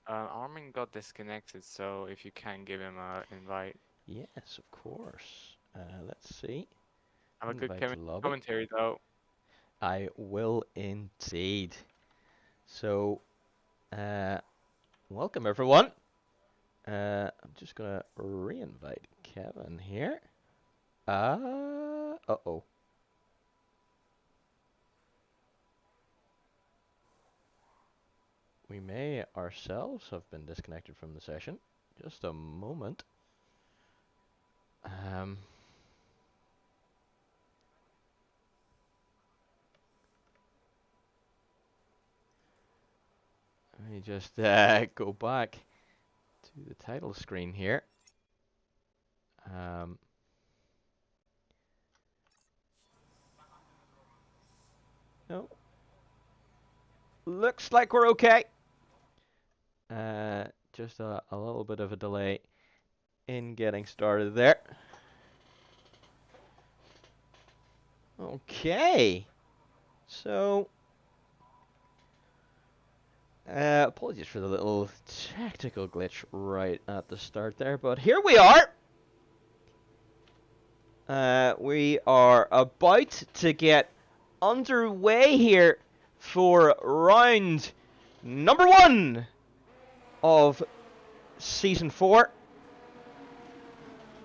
Armin got disconnected, so if you can give him an invite. Yes, of course. Let's see. Have a good Invite to lobby. commentary though. I will indeed. So, uh, welcome everyone. I'm just gonna re-invite Kevin here. Uh-oh. We may ourselves have been disconnected from the session. Just a moment. Um, Let me just go back to the title screen here. Um, no, looks like we're okay. Just a little bit of a delay in getting started there. Okay, so apologies for the little technical glitch right at the start there, but here we are. We are about to get underway here for round number 1 of season 4.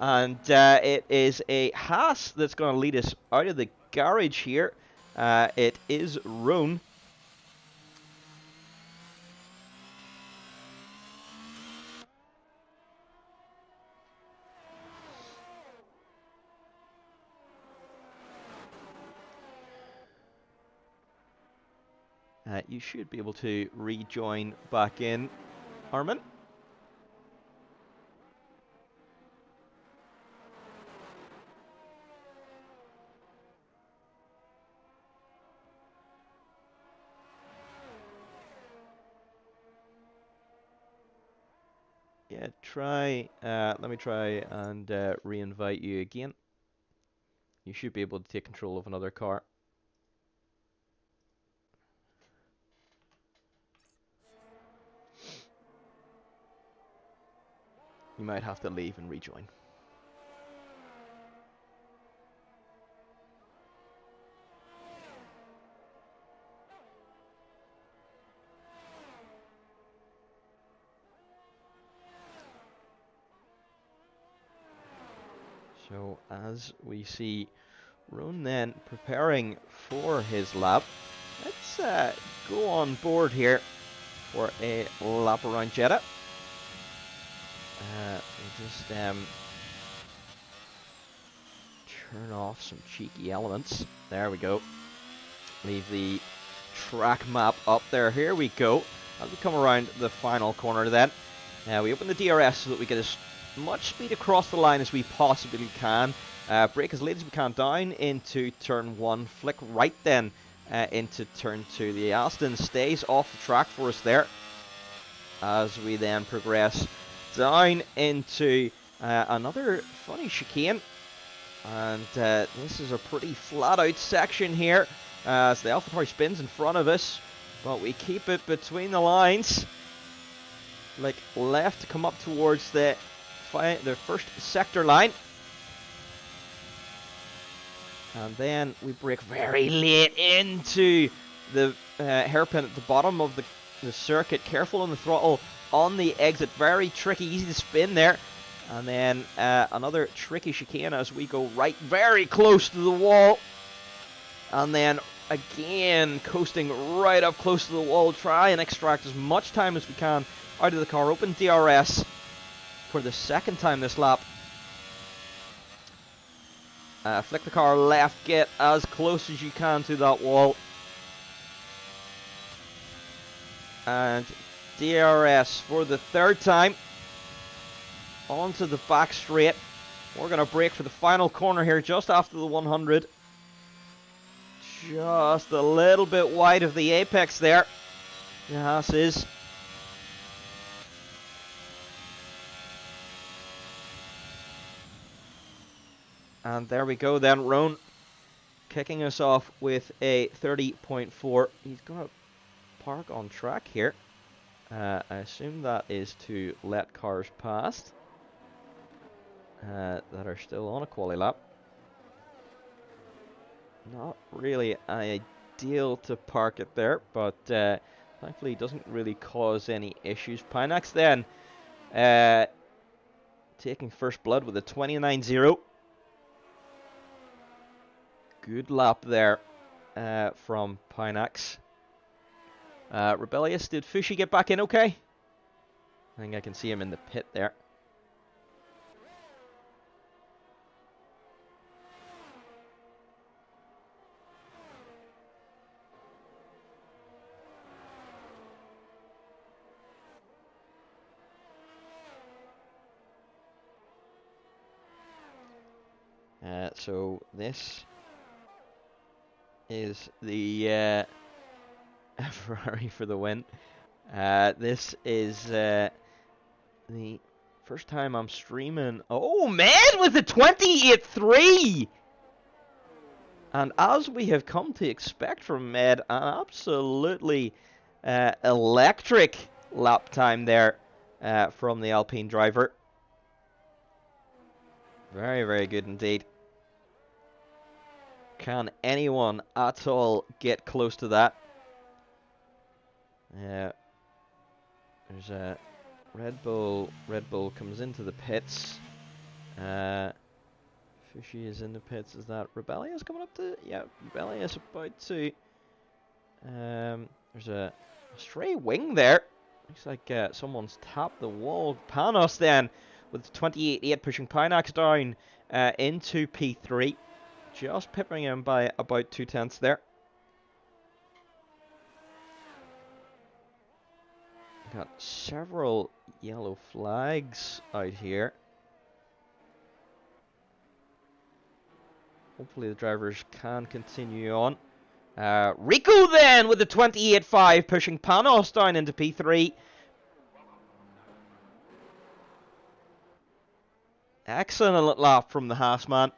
And it is a Haas that's going to lead us out of the garage here. It is Roan. You should be able to rejoin back in, Armin. Yeah, let me try and re-invite you again. You should be able to take control of another car. You might have to leave and rejoin. So as we see Roan then preparing for his lap, let's go on board here for a lap around Jeddah. We'll just turn off some cheeky elements. There we go. Leave the track map up there. Here we go. As we come around the final corner then, we open the DRS so that we get as much speed across the line as we possibly can. Brake as late as we can down into turn 1. Flick right then into turn 2. The Aston stays off the track for us there as we then progress down into another funny chicane. And this is a pretty flat out section here as the AlphaTauri spins in front of us, but we keep it between the lines. Like left to come up towards the first sector line. And then we brake very late into the hairpin at the bottom of the circuit. Careful on the throttle on the exit. Very tricky, easy to spin there. And then another tricky chicane as we go right very close to the wall. And then again coasting right up close to the wall. Try and extract as much time as we can out of the car. Open DRS for the second time this lap. Flick the car left, get as close as you can to that wall. And DRS for the third time. Onto the back straight. We're going to brake for the final corner here just after the 100. Just a little bit wide of the apex there. The Haas is. And there we go then, Roan kicking us off with a 30.4. He's going to park on track here. I assume that is to let cars past that are still on a quali lap. Not really ideal to park it there, but thankfully it doesn't really cause any issues. Pinax then taking first blood with a 29.0. Good lap there from Pinax. Rebellious, did Fushy get back in okay? I think I can see him in the pit there. So this is the Ferrari for the win. This is the first time I'm streaming. Oh man, with the 28.3! And as we have come to expect from Med, an absolutely electric lap time there from the Alpine driver. Very, very good indeed. Can anyone at all get close to that? There's a Red Bull. Red Bull comes into the pits. Fishy is in the pits. Is that Rebellious coming up to? Yeah, Rebellious about to. There's a stray wing there. Looks like someone's tapped the wall. Panos then with 28.8 pushing Pinax down into P3. Just pipping him by about 2/10 there. Got several yellow flags out here. Hopefully the drivers can continue on. Rico then with the 28.5 pushing Panos down into P3. Excellent lap from the Haas man.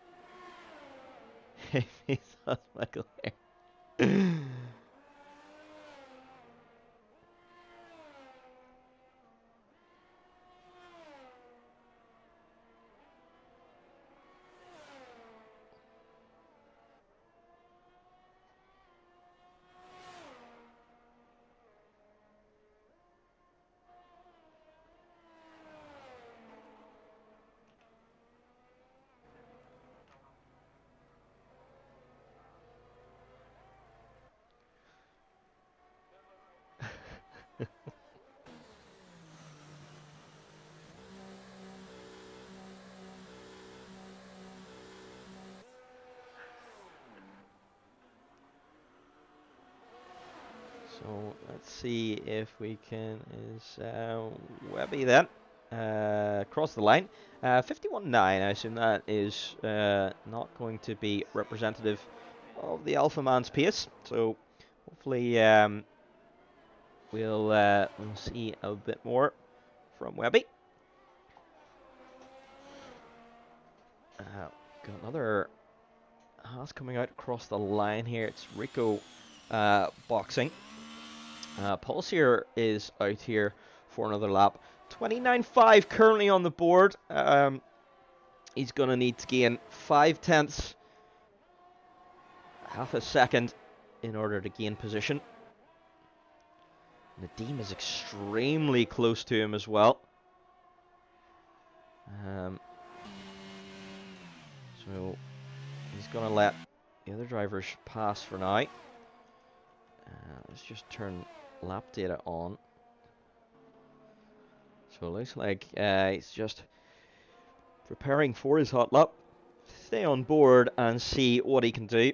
That's Michael here. So let's see if we can. Is Webby then cross the line? 51.9. I assume that is not going to be representative of the Alpha Man's pace. So hopefully we'll see a bit more from Webby. Got another Haas coming out across the line here. It's Rico boxing. Pulse here is out here for another lap. 29.5 currently on the board. He's going to need to gain 0.5, half a second, in order to gain position. Nadeem is extremely close to him as well. So he's going to let the other drivers pass for now. Let's just turn lap data on. So it looks like he's just preparing for his hot lap. Stay on board and see what he can do.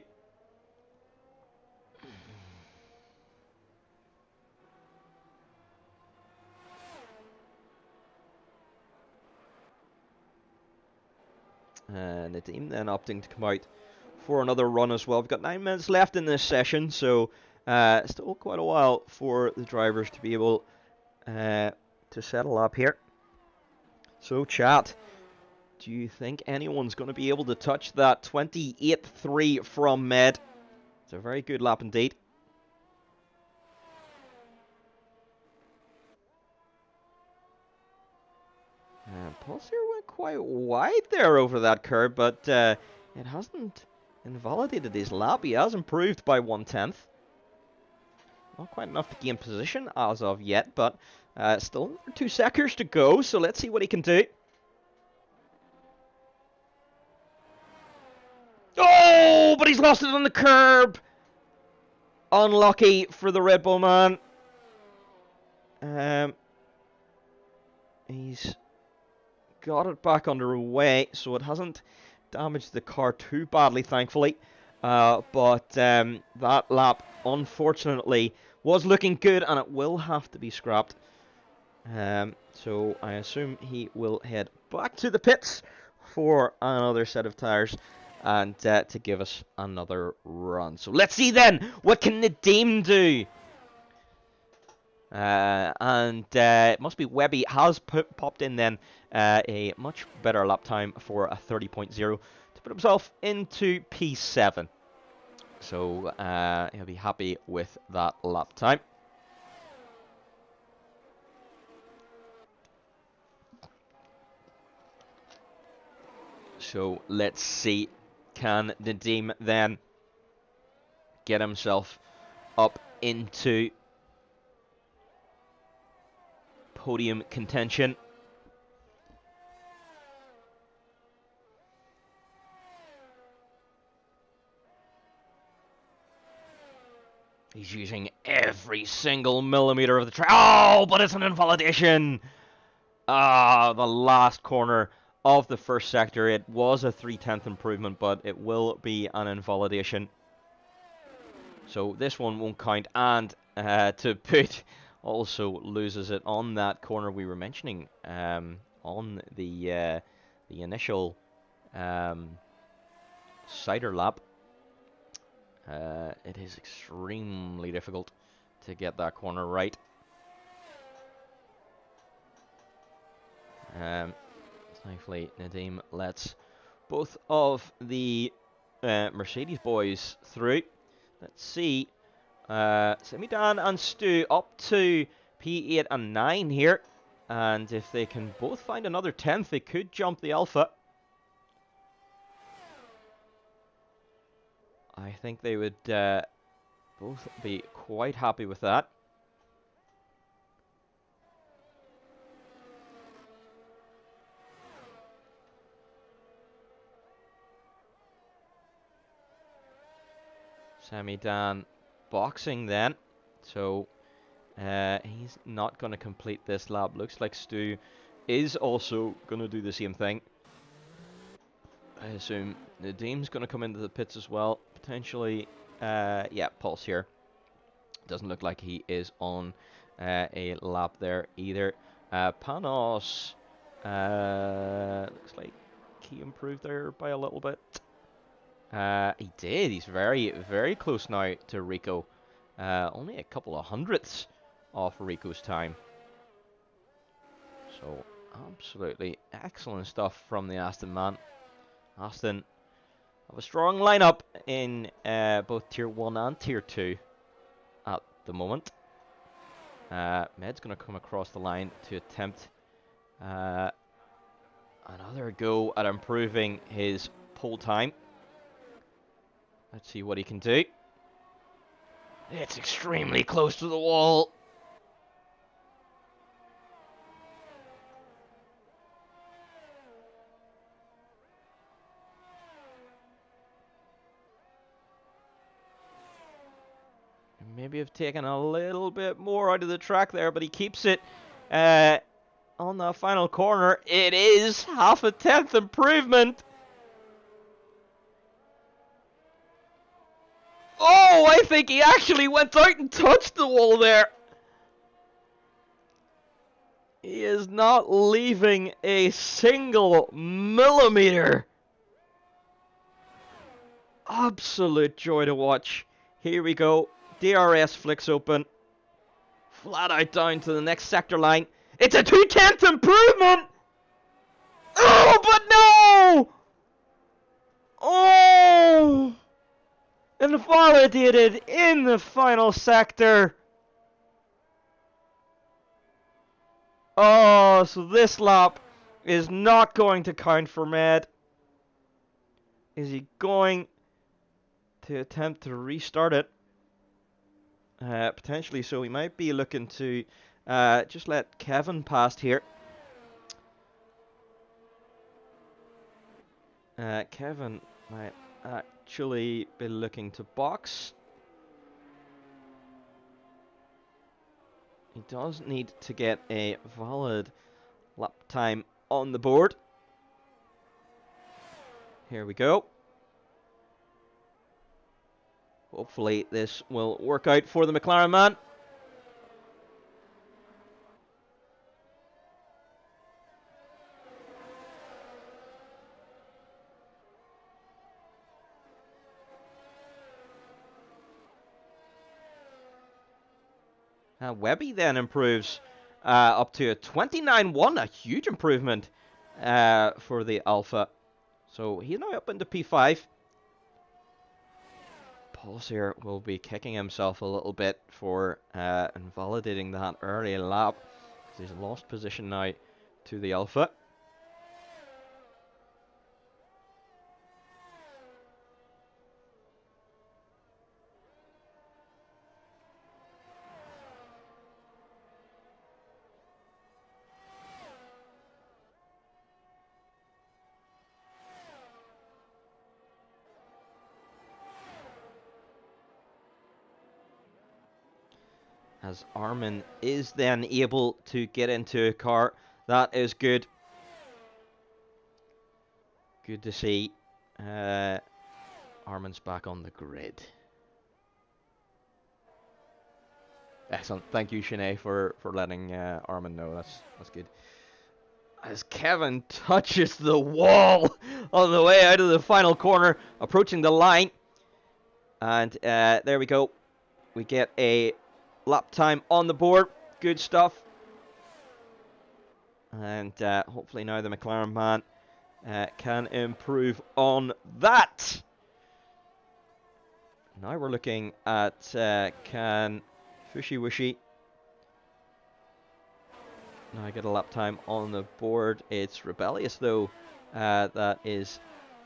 Nadeem then opting to come out for another run as well. We've got 9 minutes left in this session, so still quite a while for the drivers to be able to settle up here. So chat, do you think anyone's going to be able to touch that 28.3 from Med? It's a very good lap indeed. Pulsar went quite wide there over that curb, but it hasn't invalidated his lap. He has improved by 1/10. Not quite enough to gain position as of yet, but still 2 seconds to go, so let's see what he can do. Oh, but he's lost it on the curb. Unlucky for the Red Bull man. He's got it back underway, so it hasn't damaged the car too badly, thankfully. But that lap, unfortunately, was looking good, and it will have to be scrapped. So I assume he will head back to the pits for another set of tyres and to give us another run. So let's see then, what can Nadeem do? It must be Webby has popped in then a much better lap time for a 30.0 to put himself into P7. So he'll be happy with that lap time. So let's see, can Nadeem then get himself up into podium contention? He's using every single millimeter of the track. Oh, but it's an invalidation! Ah, the last corner of the first sector. It was a 3/10 improvement, but it will be an invalidation. So this one won't count, and to put also loses it on that corner we were mentioning on the initial cider lap. It is extremely difficult to get that corner right. Thankfully, Nadeem lets both of the Mercedes boys through. Let's see. Semidan and Stu up to P8 and 9 here. And if they can both find another 10th, they could jump the Alpha. I think they would both be quite happy with that. Semidan boxing then, so he's not going to complete this lap. Looks like Stu is also going to do the same thing. I assume Nadeem's going to come into the pits as well, potentially. Yeah, Pulse here. Doesn't look like he is on a lap there either. Panos looks like he improved there by a little bit. He did. He's very, very close now to Rico. Only a couple of hundredths off Rico's time. So, absolutely excellent stuff from the Aston man. Aston have a strong lineup in both Tier 1 and Tier 2 at the moment. Med's going to come across the line to attempt another go at improving his pole time. Let's see what he can do. It's extremely close to the wall. Maybe have taken a little bit more out of the track there, but he keeps it on the final corner. It is half a 10th improvement. Oh, I think he actually went out and touched the wall there. He is not leaving a single millimeter. Absolute joy to watch. Here we go. DRS flicks open. Flat out down to the next sector line. It's a 2/10 improvement! Oh, but no! Oh! Invalidated in the final sector. Oh, so this lap is not going to count for Med. Is he going to attempt to restart it? Potentially, so he might be looking to just let Kevin past here. Kevin might actually be looking to box. He does need to get a valid lap time on the board. Here we go. Hopefully this will work out for the McLaren man. Webby then improves up to a 29-1, a huge improvement for the Alpha. So he's now up into P5. Pulse here will be kicking himself a little bit for invalidating that early lap, because he's lost position now to the Alpha. As Armin is then able to get into a car. That is good. Good to see. Armin's back on the grid. Excellent. Thank you, Sinead, for letting Armin know. That's good. As Kevin touches the wall on the way out of the final corner, approaching the line. And there we go. We get a lap time on the board. Good stuff. And hopefully now the McLaren man can improve on that. Now we're looking at can Fushy Wishy now get a lap time on the board. It's Rebellious though. That is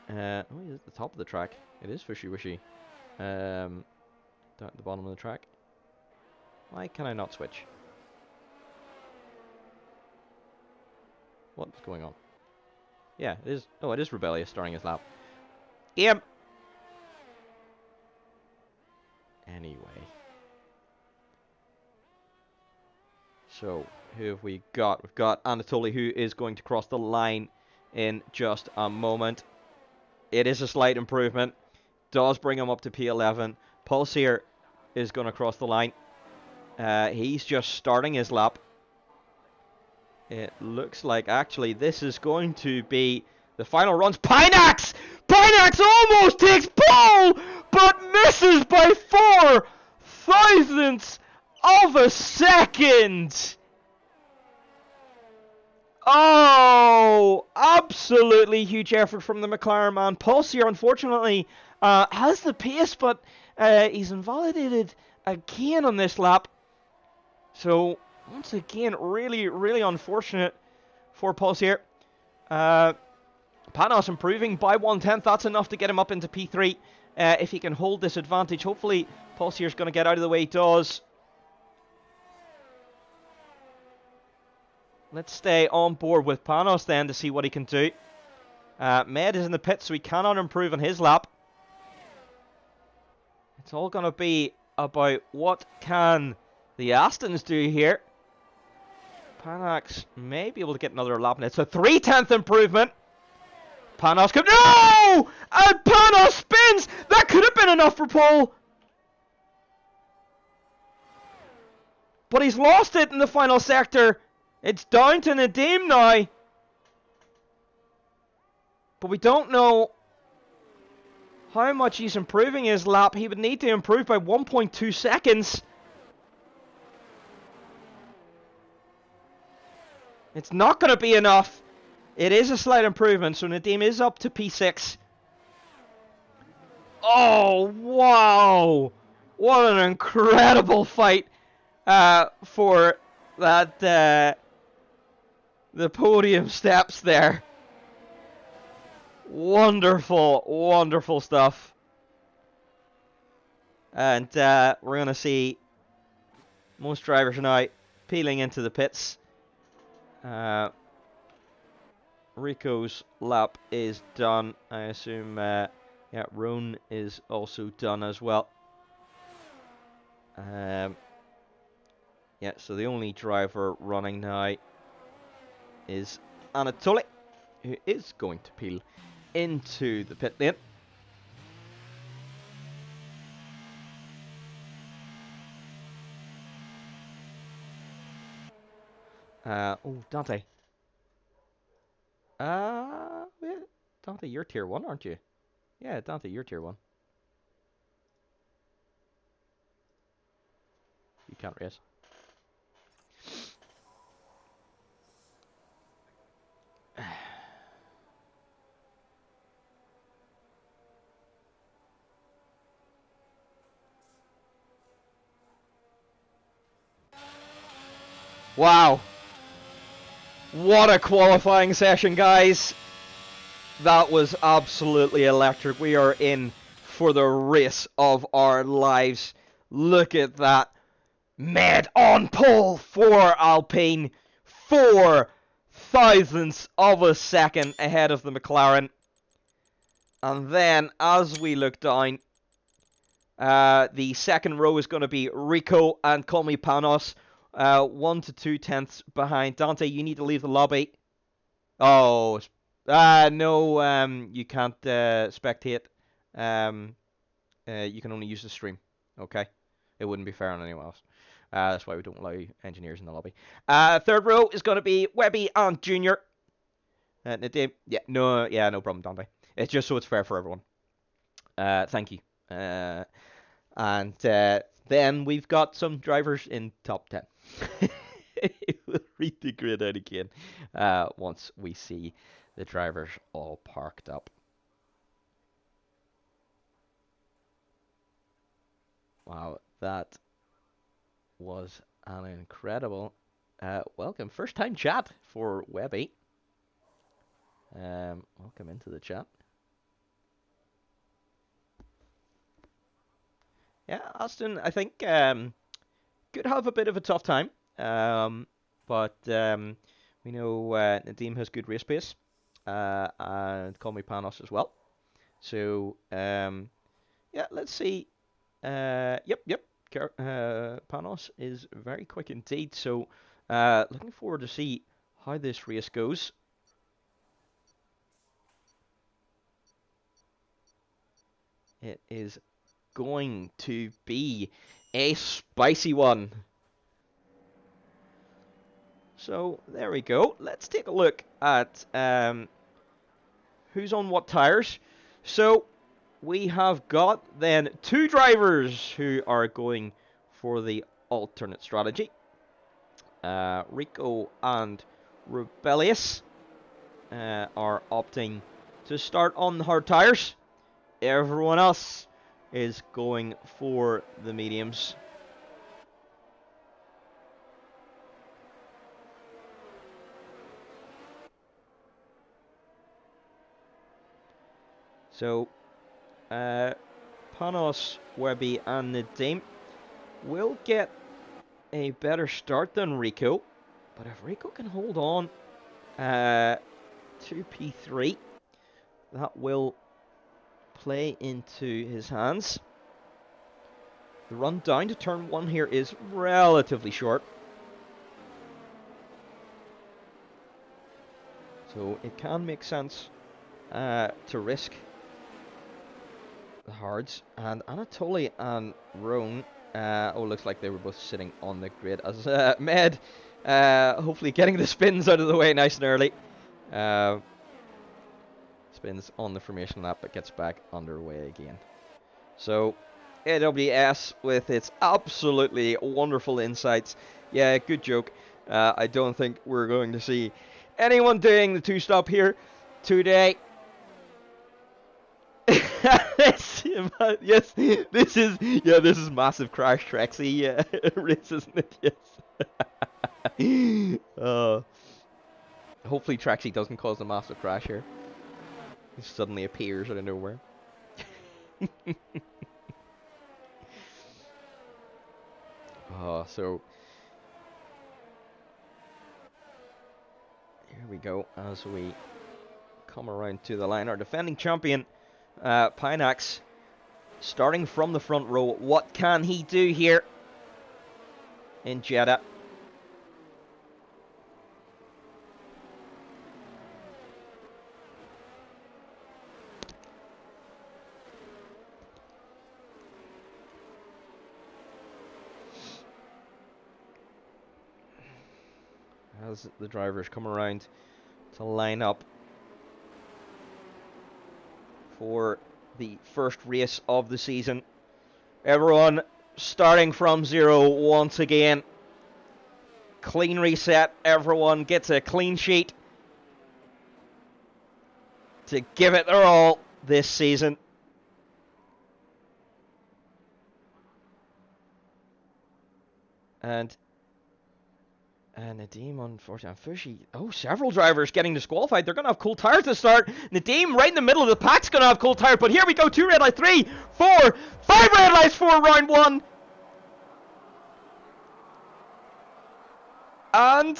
oh, he's at the top of the track. It is Fushy Wishy. Down at the bottom of the track. Why can I not switch? What's going on? Yeah, it is. Oh, it is Rebellious starting his lap. Yep. Anyway. So, who have we got? We've got Anatoly, who is going to cross the line in just a moment. It is a slight improvement. Does bring him up to P11. Pulsier is going to cross the line. He's just starting his lap. It looks like actually this is going to be the final runs. Pinax! Pinax almost takes pole, but misses by 4 thousandths of a second. Oh, absolutely huge effort from the McLaren man. Pulsier, unfortunately, has the pace, but he's invalidated again on this lap. So, once again, really, really unfortunate for Pulsier. Panos improving by 1/10. That's enough to get him up into P3. If he can hold this advantage, hopefully Pulsier's going to get out of the way he does. Let's stay on board with Panos then to see what he can do. Med is in the pit, so he cannot improve on his lap. It's all going to be about what can the Astons do here. Panax may be able to get another lap, and it's a 3/10 improvement. Panos could... No! And Panos spins! That could have been enough for pole. But he's lost it in the final sector. It's down to Nadim now. But we don't know how much he's improving his lap. He would need to improve by 1.2 seconds. It's not going to be enough. It is a slight improvement, so Nadim is up to P6. Oh, wow. What an incredible fight for that the podium steps there. Wonderful, wonderful stuff. And we're going to see most drivers now peeling into the pits. Rico's lap is done. I assume, yeah, Roan is also done as well. Yeah, so the only driver running now is Anatoly, who is going to peel into the pit lane. Oh, Dante. Yeah, Dante, you're tier 1, aren't you? Yeah, Dante, you're tier 1. You can't race. Wow. What a qualifying session, guys. That was absolutely electric. We are in for the race of our lives. Look at that. Med on pole for Alpine. 4 thousandths of a second ahead of the McLaren. And then, as we look down, the second row is going to be Rico and Colmy Panos. 1 to 2 tenths behind. Dante, you need to leave the lobby. Oh, no, you can't spectate. You can only use the stream. Okay, it wouldn't be fair on anyone else. That's why we don't allow engineers in the lobby. Third row is going to be Webby and Junior. Nadim, no problem, Dante. It's just so it's fair for everyone. Thank you. And then we've got some drivers in top 10. We'll read the grid out again once we see the drivers all parked up. Wow, that was an incredible welcome. First time chat for Webby. Welcome into the chat. Yeah, Austin, I think could have a bit of a tough time. But we know Nadim has good race pace. And Colmy Panos as well. So, yeah, let's see. Yep. Panos is very quick indeed. So, looking forward to see how this race goes. It is going to be a spicy one. So, there we go. Let's take a look at who's on what tires. So, we have got then 2 drivers who are going for the alternate strategy. Rico and Rebellious are opting to start on the hard tires. Everyone else is going for the mediums. So, Panos, Webby, and Nadim will get a better start than Rico. But if Rico can hold on to P3, that will play into his hands. The run down to turn 1 here is relatively short. So it can make sense to risk the hards. And Anatoly and Roan, looks like they were both sitting on the grid as Med, hopefully getting the spins out of the way nice and early. Spins on the formation lap, but gets back underway again. So, AWS with its absolutely wonderful insights. Yeah, good joke. I don't think we're going to see anyone doing the 2-stop here today. Yes, this is massive Crash Trexy race, isn't it? Yes. Hopefully Traxi doesn't cause a massive crash here. He suddenly appears out of nowhere. So here we go as we come around to the line. Our defending champion, Pinax, starting from the front row. What can he do here in Jeddah? As the drivers come around to line up for the first race of the season. Everyone starting from zero once again. Clean reset. Everyone gets a clean sheet to give it their all this season. And Nadeem, unfortunately, several drivers getting disqualified. They're going to have cool tires to start. Nadeem, right in the middle of the pack's going to have cool tires. But here we go. 2 red lights, 3, 4, 5 red lights for round 1. And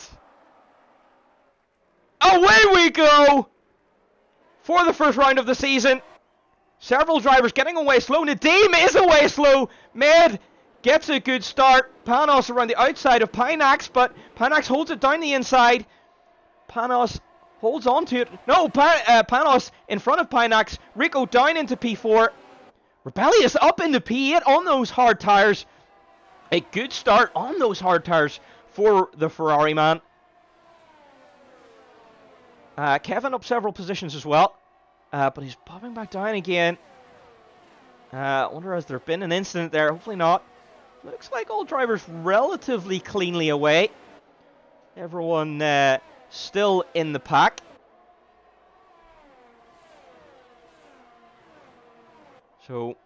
away we go for the first round of the season. Several drivers getting away slow. Nadeem is away slow. Med gets a good start. Panos around the outside of Pinax, but Pinax holds it down the inside. Panos holds on to it. No, Panos in front of Pinax. Rico down into P4. Rebellious up into P8 on those hard tires. A good start on those hard tires for the Ferrari man. Kevin up several positions as well. But he's popping back down again. I wonder, has there been an incident there? Hopefully not. Looks like all drivers relatively cleanly away. Everyone still in the pack. So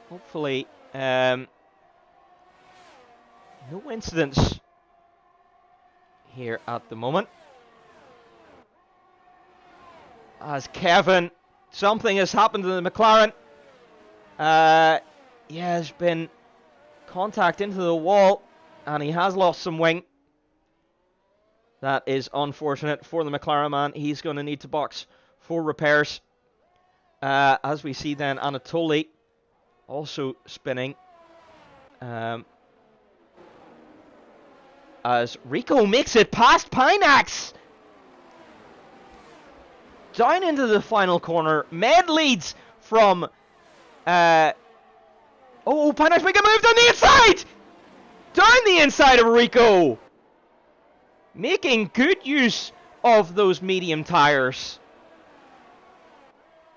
hopefully no incidents here at the moment. As Kevin, something has happened to the McLaren. He has been contact into the wall, and he has lost some wing. That is unfortunate for the McLaren man. He's going to need to box for repairs. As we see then, Anatoly also spinning. As Rico makes it past Pinax. Down into the final corner. Med leads from... Pinax making a move down the inside! Down the inside of Rico! Making good use of those medium tires.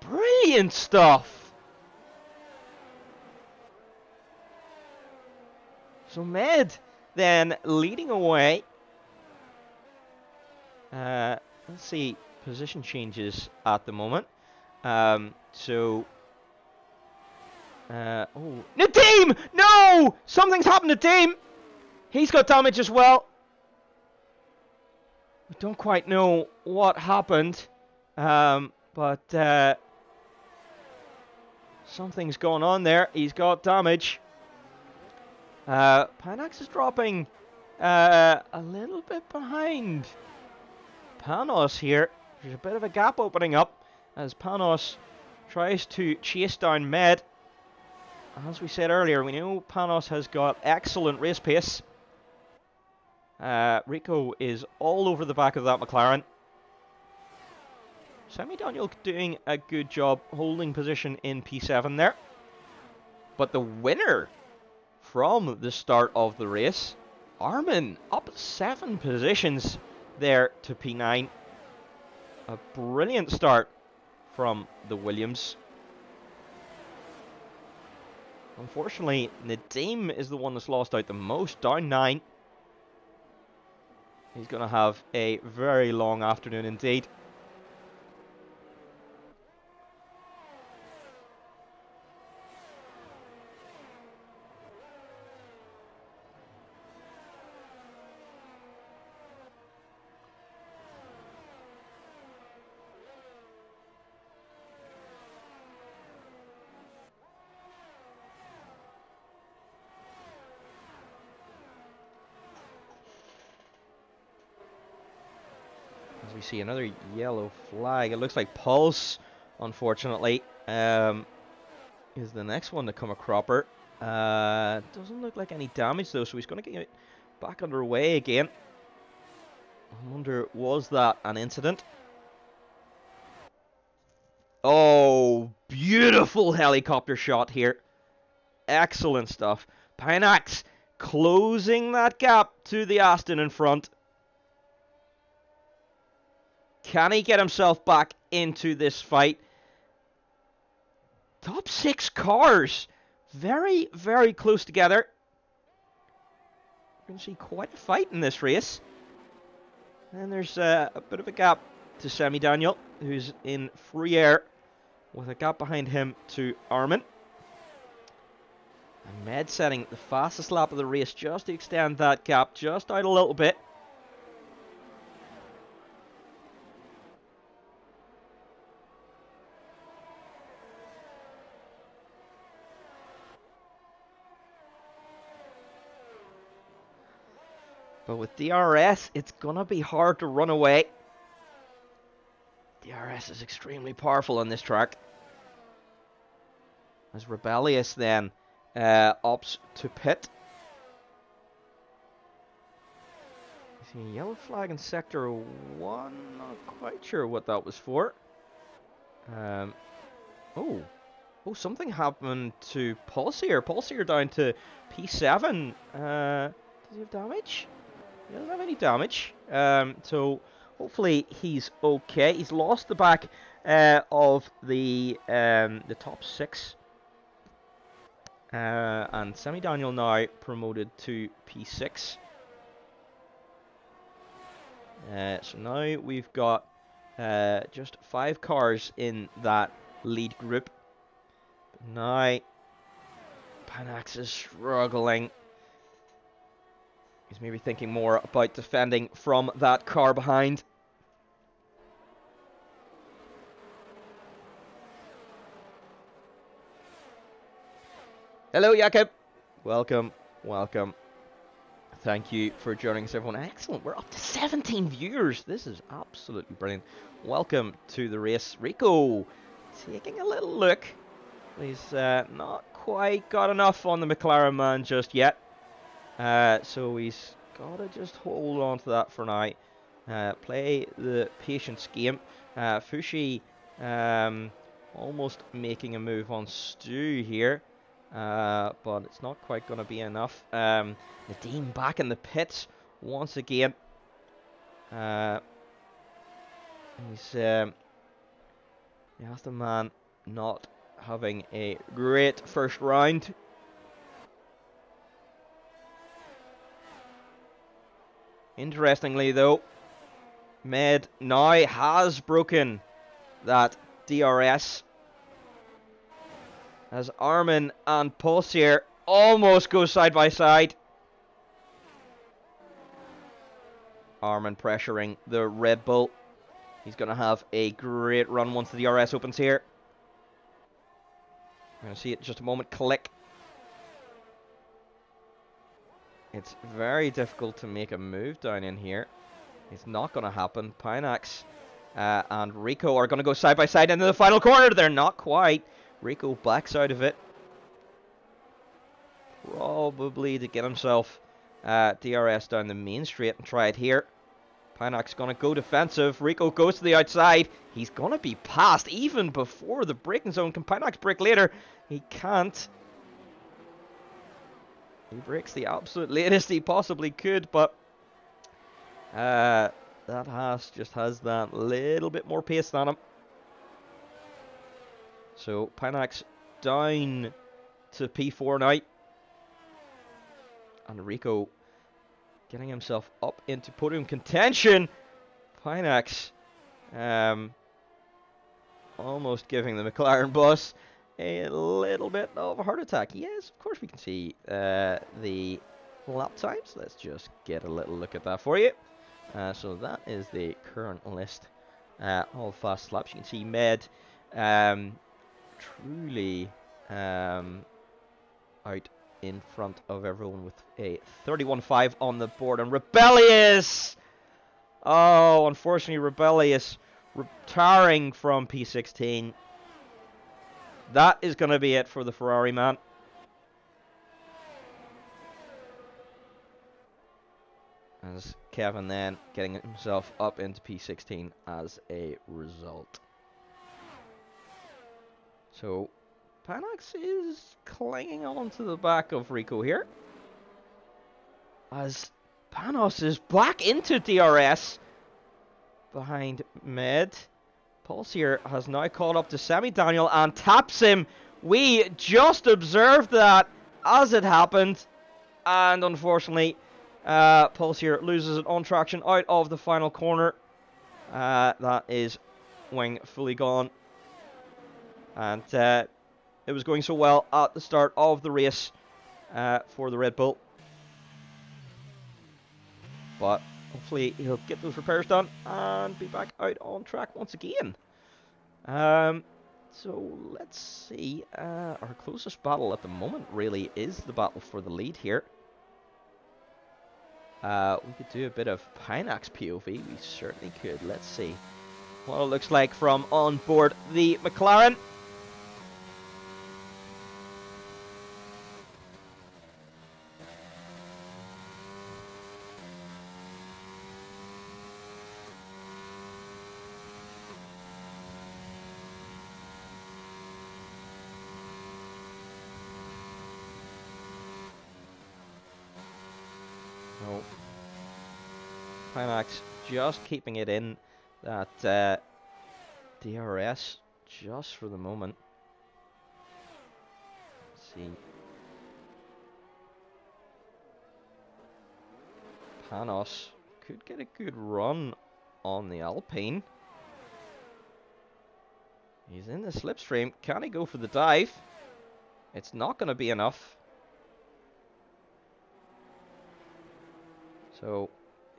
Brilliant stuff. So Med then leading away. Let's see. Position changes at the moment. Nadeem! No! Something's happened to Nadeem! He's got damage as well. We don't quite know what happened. But something's going on there. He's got damage. Pinax is dropping a little bit behind Panos here. There's a bit of a gap opening up as Panos tries to chase down Med. As we said earlier, we know Panos has got excellent race pace. Rico is all over the back of that McLaren. Semi Daniel doing a good job holding position in P7 there. But the winner from the start of the race, Armin, up 7 positions there to P9. A brilliant start from the Williams. Unfortunately, Nadeem is the one that's lost out the most, down 9. He's going to have a very long afternoon indeed. As we see another yellow flag. It looks like Pulse, unfortunately, is the next one to come a cropper. Doesn't look like any damage though, so he's going to get it back underway again. I wonder, was that an incident? Oh, beautiful helicopter shot here. Excellent stuff. Pinax closing that gap to the Aston in front. Can he get himself back into this fight? Top 6 cars. Very, very close together. We're going to see quite a fight in this race. And there's a bit of a gap to Semi Daniel, who's in free air, with a gap behind him to Armin. And Med setting the fastest lap of the race just to extend that gap just out a little bit. But with DRS, it's going to be hard to run away. DRS is extremely powerful on this track. As Rebellious then opts to pit. I see a yellow flag in Sector 1. Not quite sure what that was for. Oh, something happened to Pulsier. Pulsier down to P7. Does he have damage? He doesn't have any damage. So hopefully he's okay. He's lost the back of the top 6. And Semi Daniel now promoted to P6. So now we've got just 5 cars in that lead group. But now Panax is struggling. He's maybe thinking more about defending from that car behind. Hello, Jakob. Welcome. Thank you for joining us, everyone. Excellent. We're up to 17 viewers. This is absolutely brilliant. Welcome to the race. Rico taking a little look. He's not quite got enough on the McLaren man just yet. So he's got to just hold on to that for now. Play the patience game. Fushi almost making a move on Stu here. But it's not quite going to be enough. Nadeem back in the pits once again. He's the Aston man not having a great first round. Interestingly though, Med now has broken that DRS as Armin and Pulsier almost go side by side. Armin pressuring the Red Bull. He's going to have a great run once the DRS opens here. We're going to see it in just a moment. Click. It's very difficult to make a move down in here. It's not going to happen. Pinax and Rico are going to go side by side into the final corner. They're not quite. Rico backs out of it. Probably to get himself DRS down the main straight and try it here. Pinax going to go defensive. Rico goes to the outside. He's going to be passed even before the braking zone. Can Pinax brake later? He can't. He breaks the absolute latest he possibly could, but that Haas just has that little bit more pace than him. So Pinax down to P4 now. And Rico getting himself up into podium contention. Pinax almost giving the McLaren boss a little bit of a heart attack. Yes, of course we can see the lap times. Let's just get a little look at that for you. So that is the current list of fast laps. You can see Med truly out in front of everyone with a 31.5 on the board. And Rebellious! Oh, unfortunately, Rebellious retiring from P16. That is going to be it for the Ferrari man. As Kevin then getting himself up into P16 as a result. So, Panax is clinging on to the back of Rico here. As Panos is back into DRS behind Med. Pulse here has now caught up to Semi Daniel and taps him. We just observed that as it happened. And unfortunately, Pulse here loses it on traction out of the final corner. That is wing fully gone. And it was going so well at the start of the race for the Red Bull. But hopefully he'll get those repairs done and be back out on track once again. So let's see. Our closest battle at the moment really is the battle for the lead here. We could do a bit of Pinax POV. We certainly could. Let's see what it looks like from on board the McLaren. Oh. Pinax just keeping it in that DRS just for the moment. Let's see. Panos could get a good run on the Alpine. He's in the slipstream. Can he go for the dive? It's not going to be enough. So,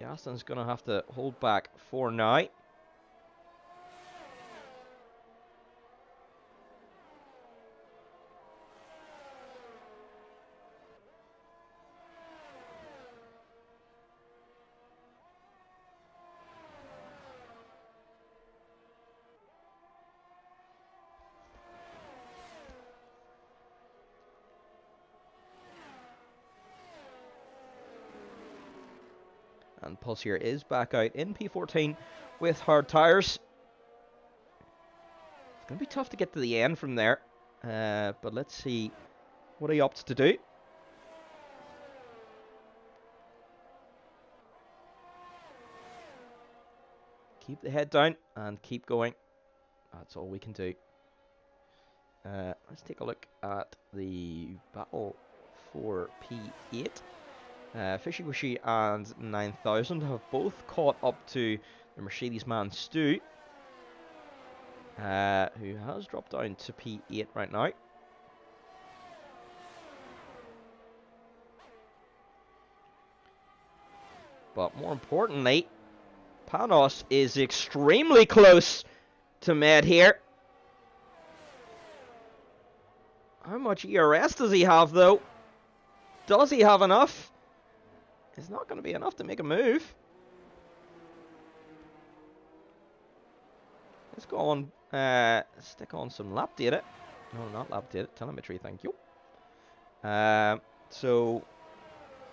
Aston's going to have to hold back for now. And Pulsier is back out in P14 with hard tyres. It's going to be tough to get to the end from there. But let's see what he opts to do. Keep the head down and keep going. That's all we can do. Let's take a look at the battle for P8. Fishy Wishy and 9000 have both caught up to the Mercedes man Stu, who has dropped down to P8 right now. But more importantly, Panos is extremely close to Med here. How much ERS does he have though? Does he have enough? It's not going to be enough to make a move. Let's go on, stick on some lap data. No, not lap data, telemetry, thank you. So,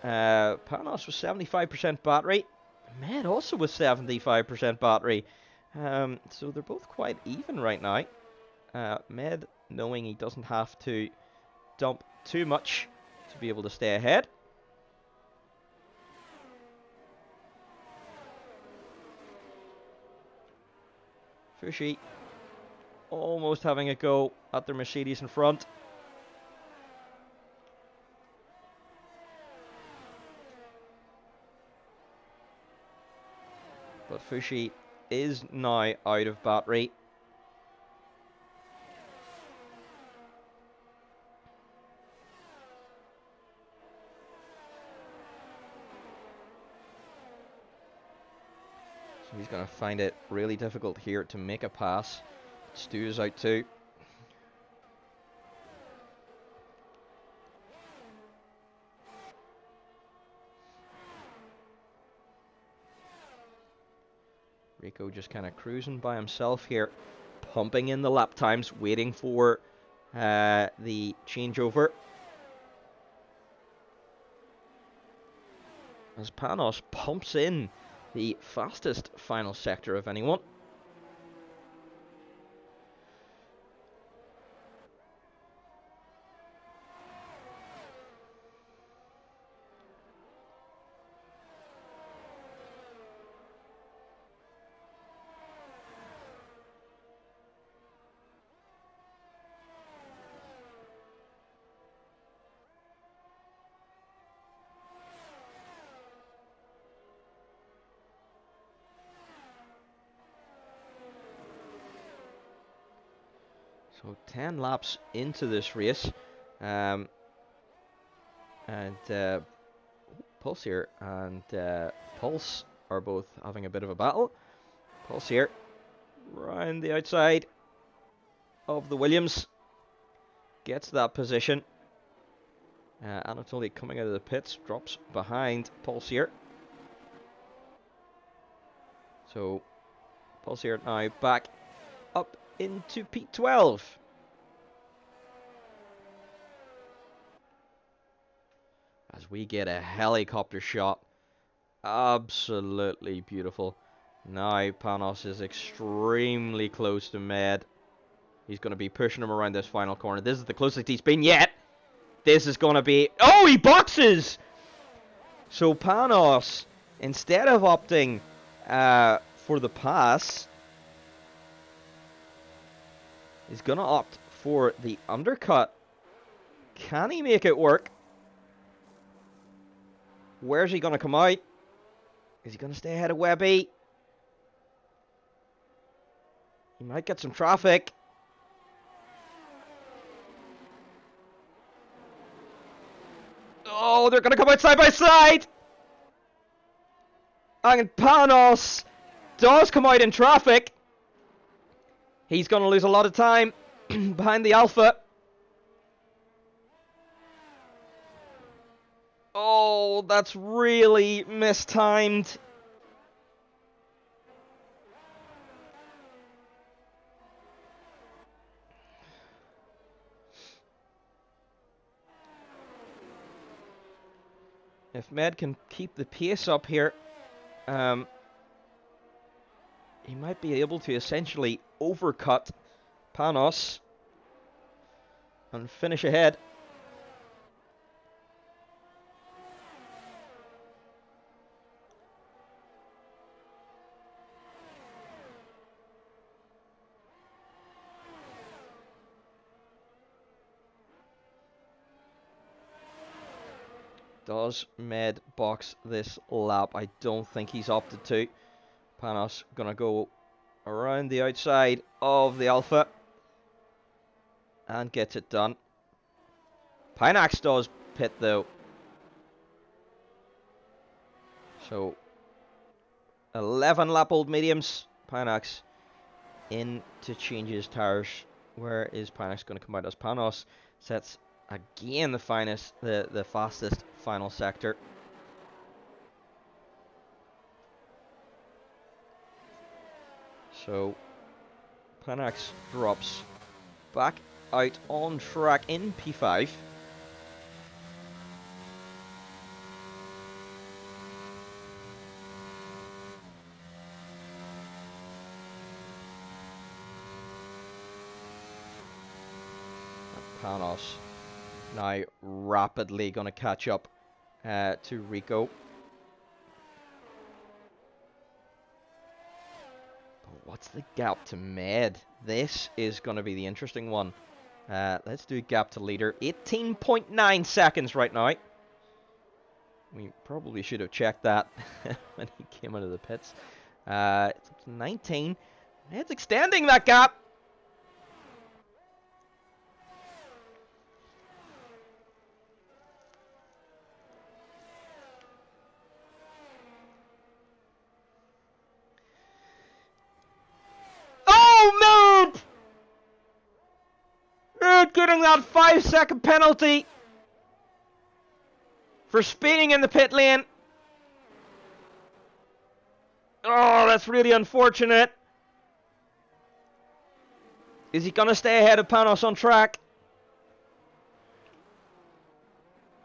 Panos was 75% battery. Med also was 75% battery. So they're both quite even right now. Med knowing he doesn't have to dump too much to be able to stay ahead. Fushi almost having a go at their Mercedes in front. But Fushi is now out of battery. So he's going to find it really difficult here to make a pass. Stu is out too. Rico just kind of cruising by himself here, pumping in the lap times, waiting for the changeover. As Panos pumps in the fastest final sector of anyone. So 10 laps into this race, and Pulse here and Pulse are both having a bit of a battle. Pulse here, round the outside of the Williams, gets that position. Anatoly coming out of the pits, drops behind Pulse here. So Pulse here now back up into P12. As we get a helicopter shot. Absolutely beautiful. Now Panos is extremely close to Med. He's going to be pushing him around this final corner. This is the closest he's been yet. This is going to be... Oh, he boxes! So Panos, instead of opting for the pass, is going to opt for the undercut. Can he make it work? Where's he going to come out? Is he going to stay ahead of Webby? He might get some traffic. Oh, they're going to come out side by side. And Panos does come out in traffic. He's going to lose a lot of time behind the Alpha. Oh, that's really mistimed. If Med can keep the pace up here, he might be able to essentially overcut Panos and finish ahead. Does Med box this lap? I don't think he's opted to. Panos gonna go around the outside of the Alpha and gets it done. Pinax does pit though. So 11 lap old mediums. Pinax in to change his tires. Where is Pinax going to come out as? Panos sets again the fastest final sector. So Panax drops back out on track in P5. Panos now rapidly going to catch up to Rico. But what's the gap to Med? This is going to be the interesting one. Let's do gap to leader. 18.9 seconds right now. We probably should have checked that when he came out of the pits. It's up to 19. Med's extending that gap. Getting that 5-second penalty for speeding in the pit lane. Oh, that's really unfortunate. Is he going to stay ahead of Panos on track?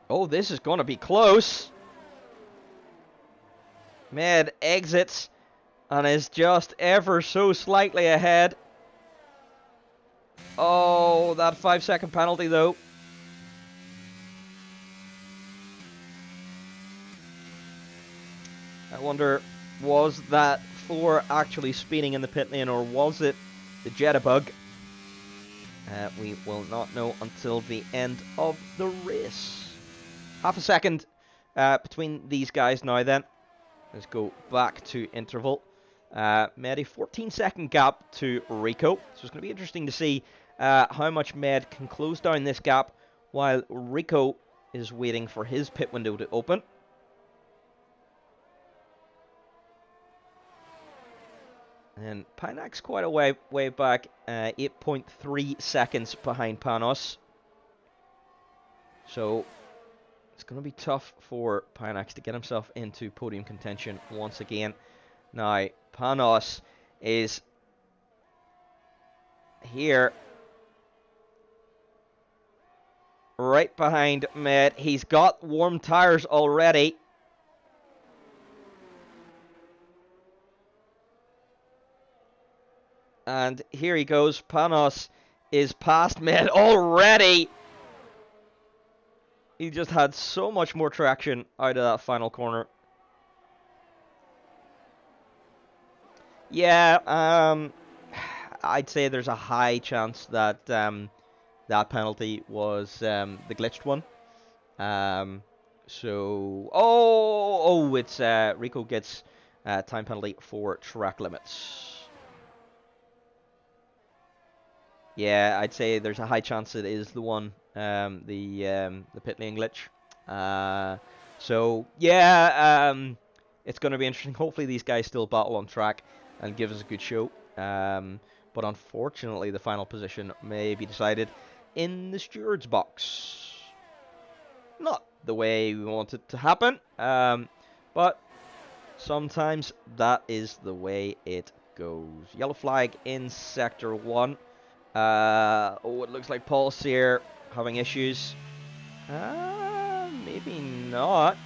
Oh, this is going to be close. Med exits and is just ever so slightly ahead. Oh, that 5-second penalty though. I wonder, was that Thor actually speeding in the pit lane, or was it the Jeddah bug? We will not know until the end of the race. Half a second between these guys now then. Let's go back to interval. Med a 14-second gap to Rico. So it's going to be interesting to see how much Med can close down this gap while Rico is waiting for his pit window to open. And Pinak's quite a way back, 8.3 seconds behind Panos. So it's going to be tough for Pinak to get himself into podium contention once again. Now, Panos is here, right behind Med. He's got warm tires already. And here he goes. Panos is past Med already. He just had so much more traction out of that final corner. Yeah, I'd say there's a high chance that that penalty was the glitched one. It's Rico gets time penalty for track limits. Yeah, I'd say there's a high chance it is the one, the pit lane glitch. It's going to be interesting. Hopefully these guys still battle on track and give us a good show. But unfortunately, the final position may be decided in the steward's box. Not the way we want it to happen, but sometimes that is the way it goes. Yellow flag in Sector 1. It looks like Paul Sear having issues. Maybe not.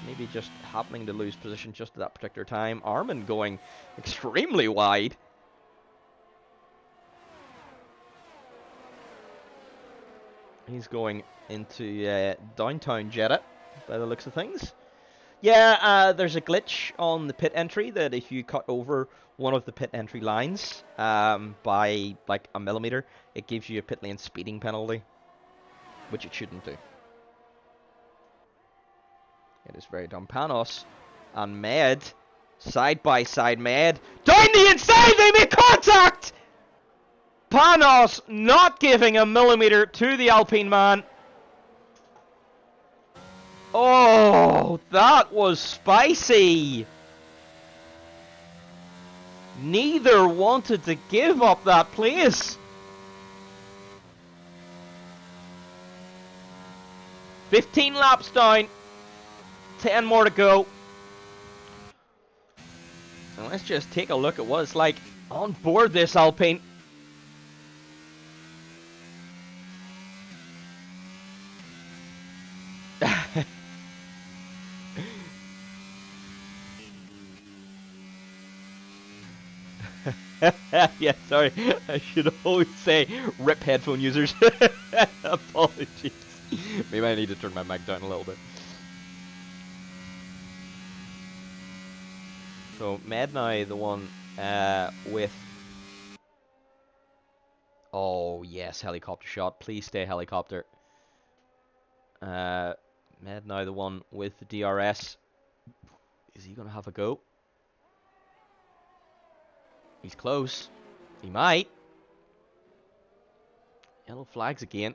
Maybe just happening to lose position just at that particular time. Armin going extremely wide. He's going into downtown Jeddah by the looks of things. Yeah, there's a glitch on the pit entry that if you cut over one of the pit entry lines by like a millimeter, it gives you a pit lane speeding penalty, which it shouldn't do. It is very dumb. Panos and Med, side by side. Med down the inside, they make contact! Panos not giving a millimeter to the Alpine man. Oh, that was spicy. Neither wanted to give up that place. 15 laps down. 10 more to go. And let's just take a look at what it's like on board this Alpine. Yeah, sorry. I should always say rip headphone users. Apologies. Maybe I need to turn my mic down a little bit. So, Med now, the one with... Oh, yes, helicopter shot. Please stay helicopter. Med now, the one with the DRS. Is he going to have a go? He's close. He might. Yellow flags again.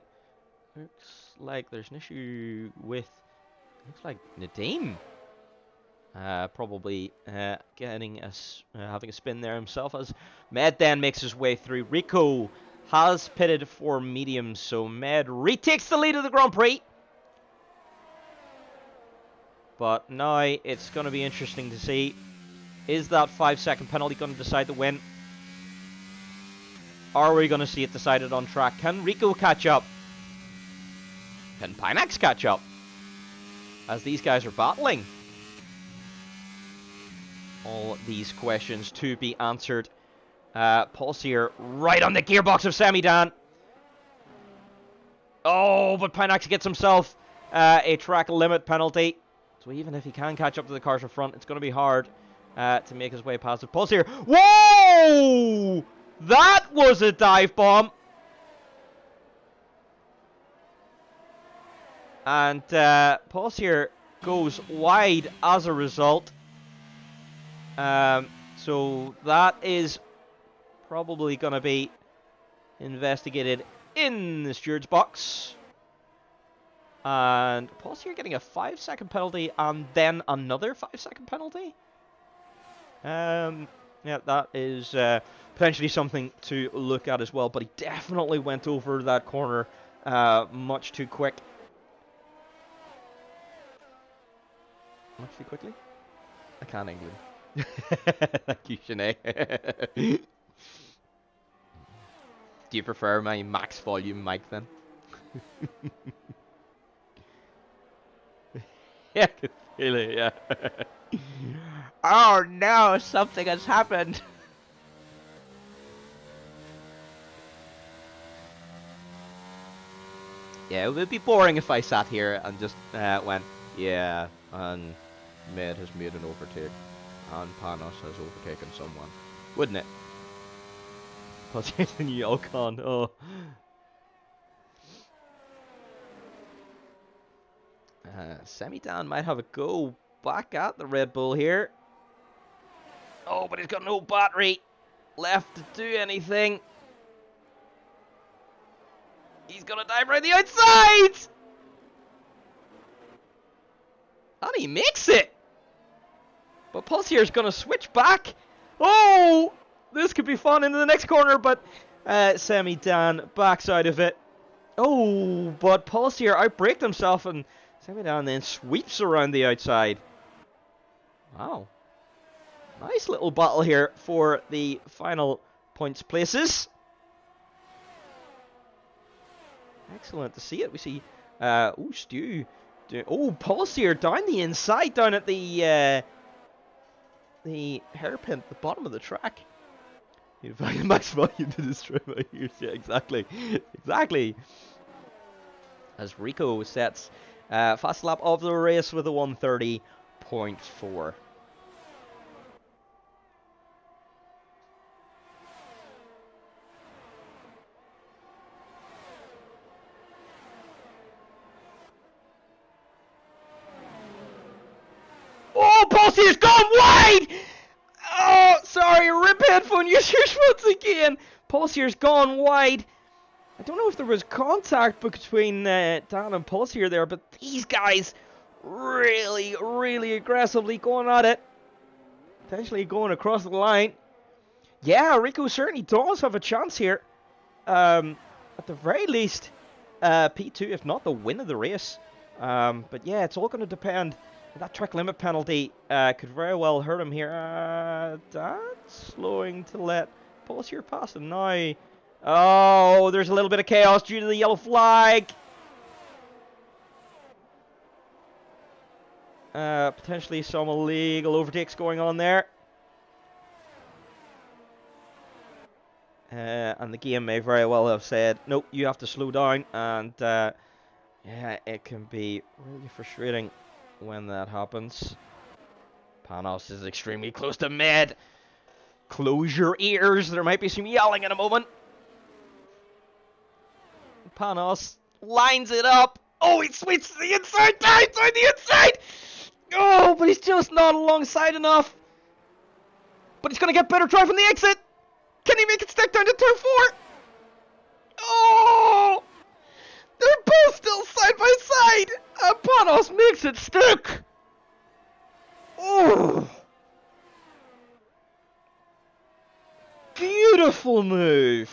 Looks like there's an issue with... Looks like Nadeem. Probably having a spin there himself as Med then makes his way through. Rico has pitted for medium, so Med retakes the lead of the Grand Prix. But now it's going to be interesting to see, is that 5-second penalty going to decide the win? Are we going to see it decided on track? Can Rico catch up? Can Pinax catch up? As these guys are battling. All these questions to be answered. Pulse here, right on the gearbox of Semidan. Oh, but Pinax gets himself a track limit penalty. So even if he can catch up to the cars in front, it's going to be hard to make his way past it. Pulse here. Whoa! That was a dive bomb. And Pulse here goes wide as a result. So that is probably going to be investigated in the steward's box. And Pulse here getting a 5-second penalty and then another 5-second penalty. Yeah, that is potentially something to look at as well. But he definitely went over that corner much too quick. Much too quickly? I can't England. Thank you, Sinead. Do you prefer my max volume mic then? Yeah, I can feel it, yeah. Oh no, something has happened. Yeah, it would be boring if I sat here and just went, yeah, and Med has made an overtake, and Panos has overtaken someone, wouldn't it? Plus it's a new Ocon, oh. Semidan might have a go back at the Red Bull here. Oh, but he's got no battery left to do anything. He's gonna dive right the outside! And he makes it! But Pulse here is gonna switch back. Oh! This could be fun into the next corner, but Semidan backs out of it. Oh, but Pulse here outbraked himself, and Semidan then sweeps around the outside. Wow. Nice little battle here for the final points places. Excellent to see it. We see, Stu. Oh, Pulse here down the inside, down at the hairpin at the bottom of the track. Max volume to destroy my ears. Yeah, exactly. Exactly. As Rico sets fast lap of the race with a 130.4. Oh, Pulse's gone wide! Oh, sorry, rip headphone users once again. Pulse's gone wide. I don't know if there was contact between Dan and Pulse there, but these guys really, really aggressively going at it. Potentially going across the line. Yeah, Rico certainly does have a chance here. At the very least, P2, if not the win of the race. But yeah, it's all going to depend. That track limit penalty could very well hurt him here. That's slowing to let Pulse here pass him now. Oh, there's a little bit of chaos due to the yellow flag. Potentially some illegal overtakes going on there. And the game may very well have said, nope, you have to slow down. And yeah, it can be really frustrating when that happens. Panos is extremely close to Med. Close your ears, there might be some yelling in a moment. Panos lines it up. Oh, he switches to the inside. Down the inside. Oh, but he's just not alongside enough. But he's going to get better drive from the exit. Can he make it stick down to turn 4? Oh! They're both still side by side. And Panos makes it stick. Oh! Beautiful move.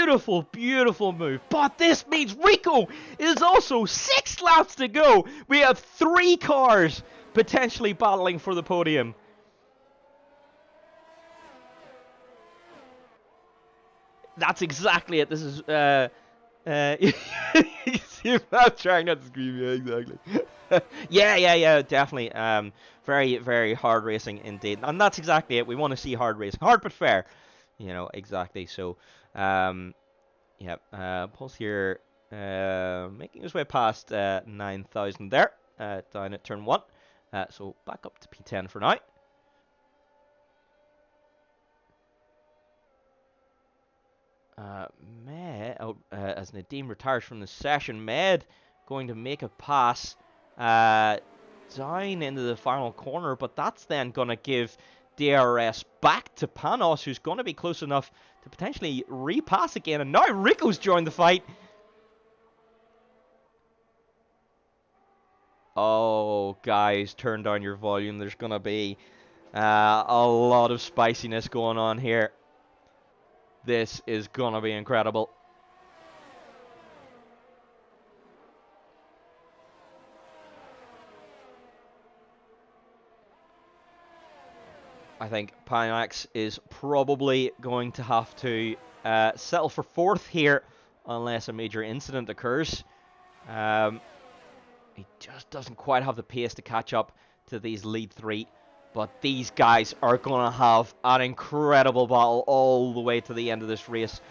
beautiful, beautiful move. But this means Rico is also 6 laps to go. We have 3 cars potentially battling for the podium. That's exactly it. This is, you see, I'm trying not to scream. Yeah, exactly. yeah, definitely. Very, very hard racing indeed. And that's exactly it. We want to see hard racing. Hard but fair. You know, exactly. So, yeah, Pulse here, making his way past 9,000 there, down at turn 1. So back up to P10 for now. As Nadeem retires from the session, Med going to make a pass down into the final corner, but that's then going to give DRS back to Panos, who's going to be close enough to potentially repass again, and now Rico's joined the fight. Oh, guys, turn down your volume. There's going to be a lot of spiciness going on here. This is going to be incredible. I think Pinax is probably going to have to settle for 4th here unless a major incident occurs. He just doesn't quite have the pace to catch up to these lead 3. But these guys are going to have an incredible battle all the way to the end of this race.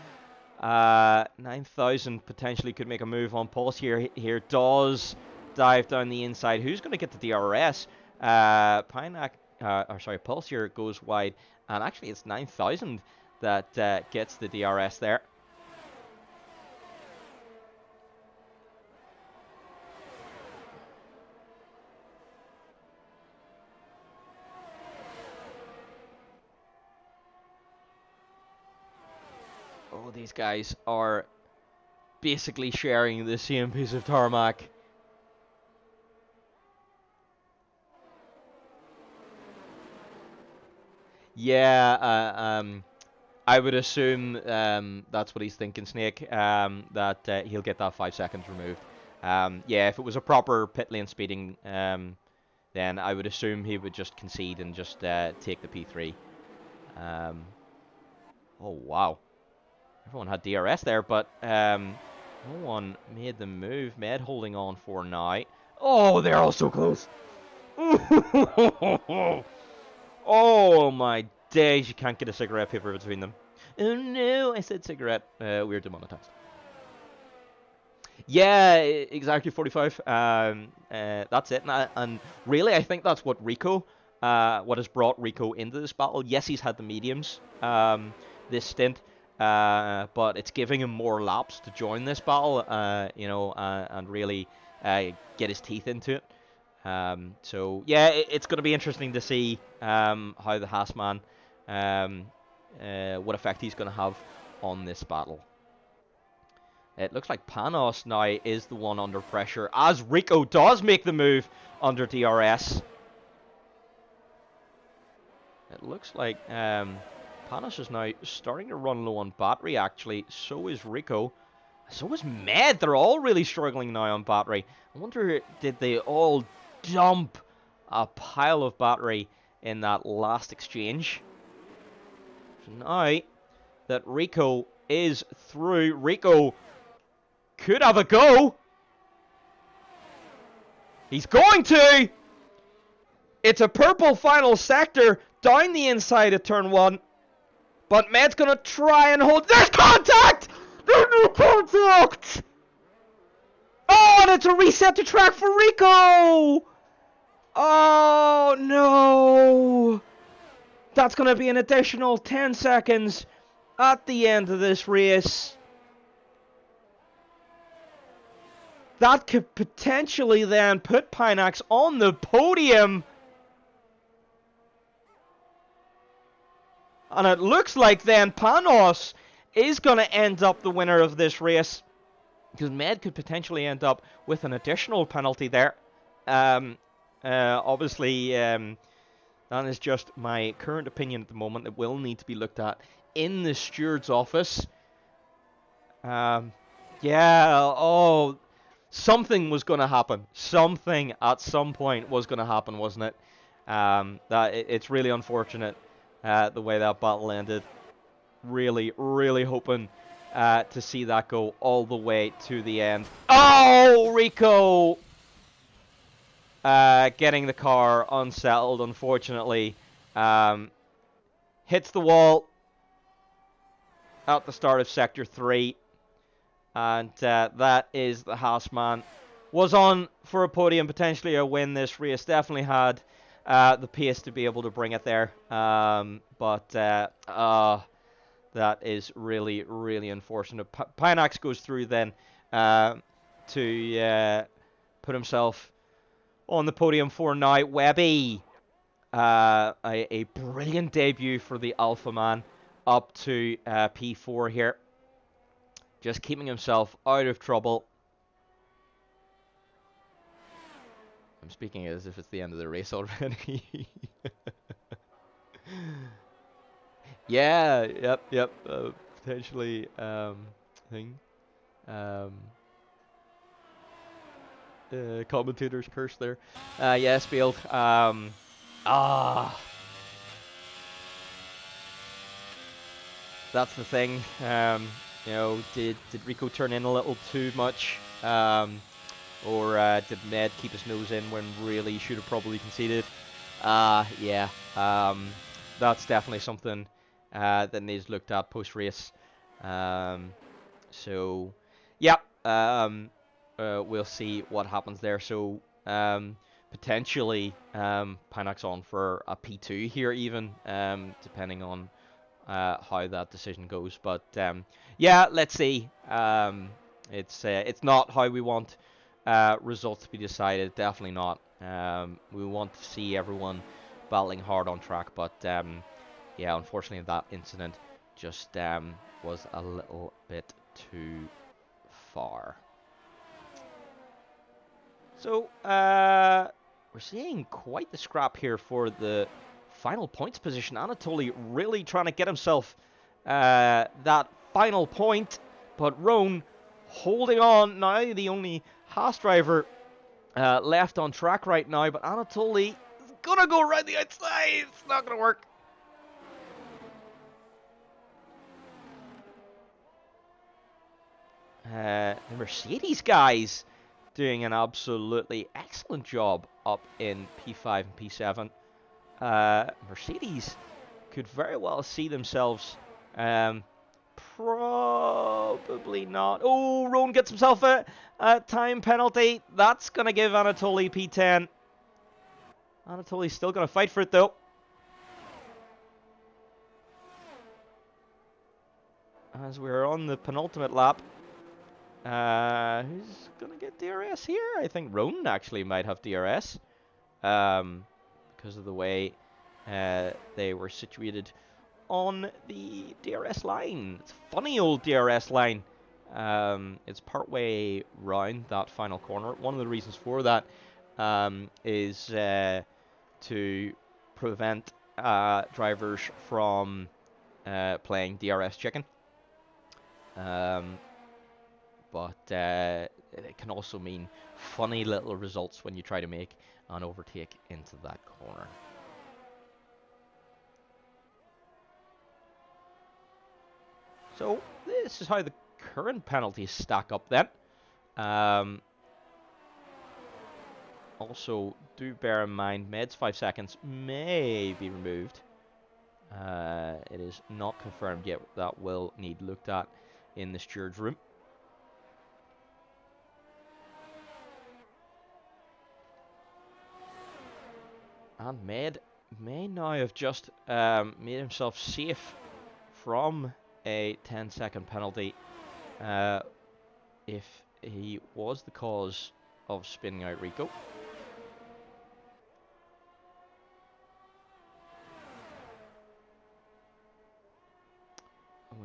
9,000 potentially could make a move on Pulse here. Here does dive down the inside. Who's going to get the DRS? Pulse here goes wide. And actually it's 9,000 that gets the DRS there. Oh, these guys are basically sharing the same piece of tarmac. Yeah, I would assume that's what he's thinking, Snake, that he'll get that 5 seconds removed. Yeah, if it was a proper pit lane speeding, then I would assume he would just concede and just take the P3. Oh, wow. Everyone had DRS there, but no one made the move. Med holding on for now. Oh, they're all so close. Oh, my days. You can't get a cigarette paper between them. Oh, no. I said cigarette. We're demonetized. Yeah, exactly 45. That's it. And really, I think that's what has brought Rico into this battle. Yes, he's had the mediums this stint. But it's giving him more laps to join this battle, and really get his teeth into it. So yeah, it's going to be interesting to see how the Haasman, what effect he's going to have on this battle. It looks like Panos now is the one under pressure, as Rico does make the move under DRS. It looks like Panos is now starting to run low on battery, actually. So is Rico. So is Med. They're all really struggling now on battery. I wonder, did they all dump a pile of battery in that last exchange? So now that Rico is through, Rico could have a go. He's going to. It's a purple final sector down the inside of turn 1. But Med's going to try and hold. There's contact! There's no contact! Oh, and it's a reset to track for Rico! Oh, no! That's going to be an additional 10 seconds at the end of this race. That could potentially then put Pinax on the podium. And it looks like then Panos is going to end up the winner of this race. Because Med could potentially end up with an additional penalty there. Obviously, that is just my current opinion at the moment. It will need to be looked at in the steward's office. Yeah, oh, something was going to happen. Something at some point was going to happen, wasn't it? It's really unfortunate the way that battle ended. Really, really hoping to see that go all the way to the end. Oh, Rico! Getting the car unsettled, unfortunately. Um, hits the wall at the start of Sector 3. And that is the Haasman. Was on for a podium, potentially a win this race. Definitely had the pace to be able to bring it there. But that is really, really unfortunate. Pinax goes through then to put himself on the podium for now. Webby, a brilliant debut for the Alpha Man, up to P4 here. Just keeping himself out of trouble. I'm speaking as if it's the end of the race already. Yeah, yep. Potentially, thing. Um, commentator's curse there. Yes, Field. That's the thing. Did Rico turn in a little too much? Or did Med keep his nose in when really should have probably conceded? Yeah. That's definitely something that needs looked at post-race. So, yeah. We'll see what happens there. So, potentially, Pinax on for a P2 here even, depending on how that decision goes. But, yeah, let's see. It's not how we want results to be decided. Definitely not. We want to see everyone battling hard on track, but yeah, unfortunately that incident just was a little bit too far. So we're seeing quite the scrap here for the final points position. Anatoly really trying to get himself that final point, but Roan holding on now, the only Haas driver left on track right now, but Anatoly is gonna go right the outside. It's not gonna work. The Mercedes guys doing an absolutely excellent job up in P5 and P7. Mercedes could very well see themselves probably not. Oh, Roan gets himself a time penalty. That's going to give Anatoly P10. Anatoly's still going to fight for it, though. As we're on the penultimate lap. Who's going to get DRS here? I think Roan actually might have DRS. Because of the way they were situated on the DRS line. It's a funny old DRS line. It's partway round that final corner. One of the reasons for that is to prevent drivers from playing DRS chicken. But it can also mean funny little results when you try to make an overtake into that corner. So this is how the current penalties stack up then. Also, do bear in mind, Med's 5 seconds may be removed. It is not confirmed yet. That will need looked at in the steward's room. And Med may now have just made himself safe from a 10-second penalty if he was the cause of spinning out Rico.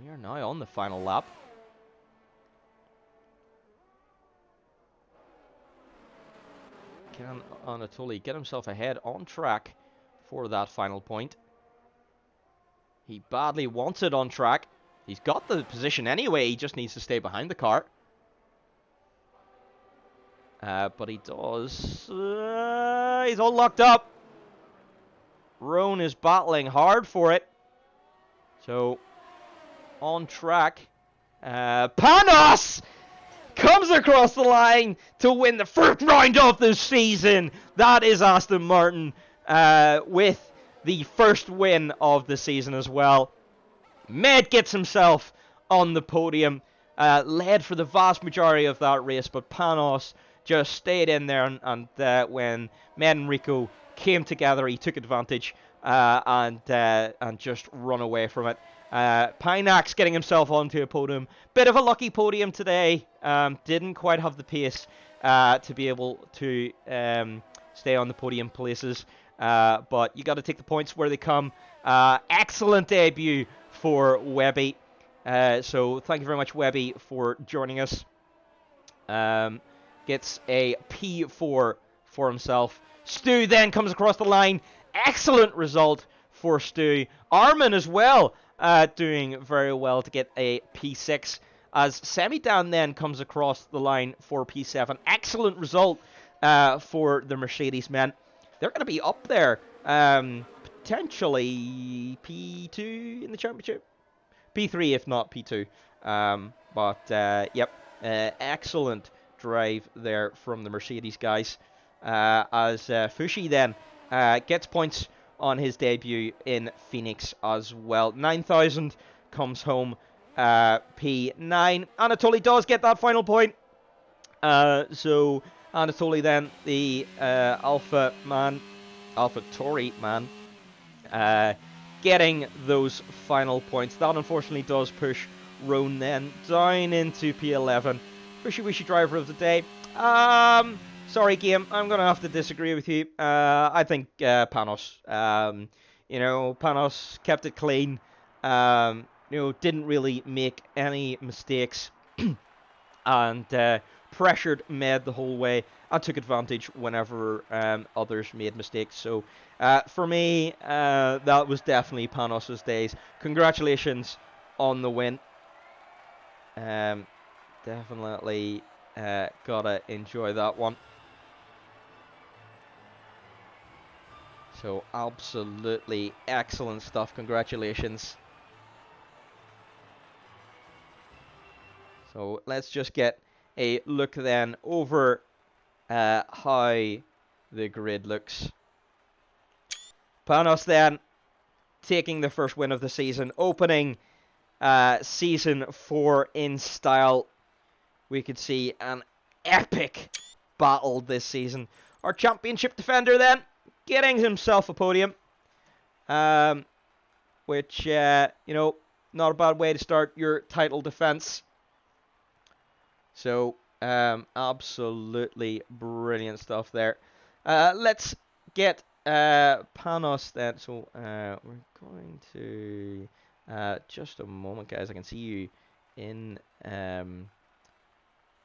We are now on the final lap. Can Anatoly get himself ahead on track for that final point? He badly wants it on track. He's got the position anyway. He just needs to stay behind the car. But he does. He's all locked up. Roan is battling hard for it. So, on track. Panos comes across the line to win the first round of the season. That is Aston Martin with the first win of the season as well. Med gets himself on the podium, led for the vast majority of that race, but Panos just stayed in there, and when Med and Rico came together, he took advantage and just run away from it. Pinax getting himself onto a podium. Bit of a lucky podium today. Didn't quite have the pace to be able to stay on the podium places, but you got to take the points where they come. Excellent debut for Webby. So thank you very much, Webby, for joining us. Gets a P4 for himself. Stu then comes across the line. Excellent result for Stu. Armin as well, doing very well to get a P6. As Semidan then comes across the line for P7. Excellent result for the Mercedes men. They're going to be up there. Potentially P2 in the championship. P3 if not P2. Yep. Excellent drive there from the Mercedes guys. As Fushi then gets points on his debut in Phoenix as well. 9,000 comes home. P9. Anatoly does get that final point. So Anatoly then, the Alpha Tori man, getting those final points. That unfortunately does push Roan then down into P11. Wishy driver of the day. Sorry game, I'm gonna have to disagree with you. I think Panos. Panos kept it clean. Didn't really make any mistakes, and pressured Med the whole way and took advantage whenever others made mistakes. So for me, that was definitely Panos' days. Congratulations on the win. Definitely gotta enjoy that one. So absolutely excellent stuff. Congratulations. So let's just get a look then over how the grid looks. Panos then taking the first win of the season, opening season 4 in style. We could see an epic battle this season. Our championship defender then getting himself a podium, which not a bad way to start your title defense. So absolutely brilliant stuff there. Let's get Panos then. So we're going to just a moment, guys. I can see you in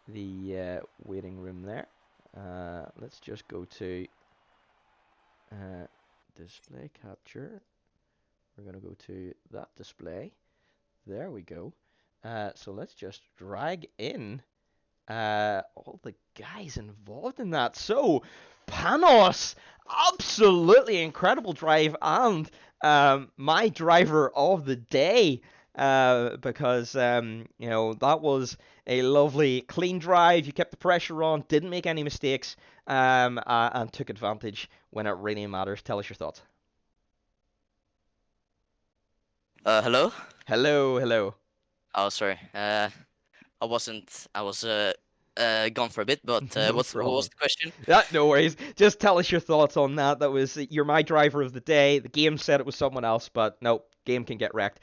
the waiting room there. Let's just go to display capture. We're going to go to that display. There we go. So let's just drag in all the guys involved in that. So Panos, absolutely incredible drive, and my driver of the day, because that was a lovely clean drive. You kept the pressure on, didn't make any mistakes, and took advantage when it really matters. Tell us your thoughts. Hello? Hello. Oh, sorry. I was gone for a bit, but No what was the question? No worries. Just tell us your thoughts on that. You're my driver of the day. The game said it was someone else, but no, game can get wrecked.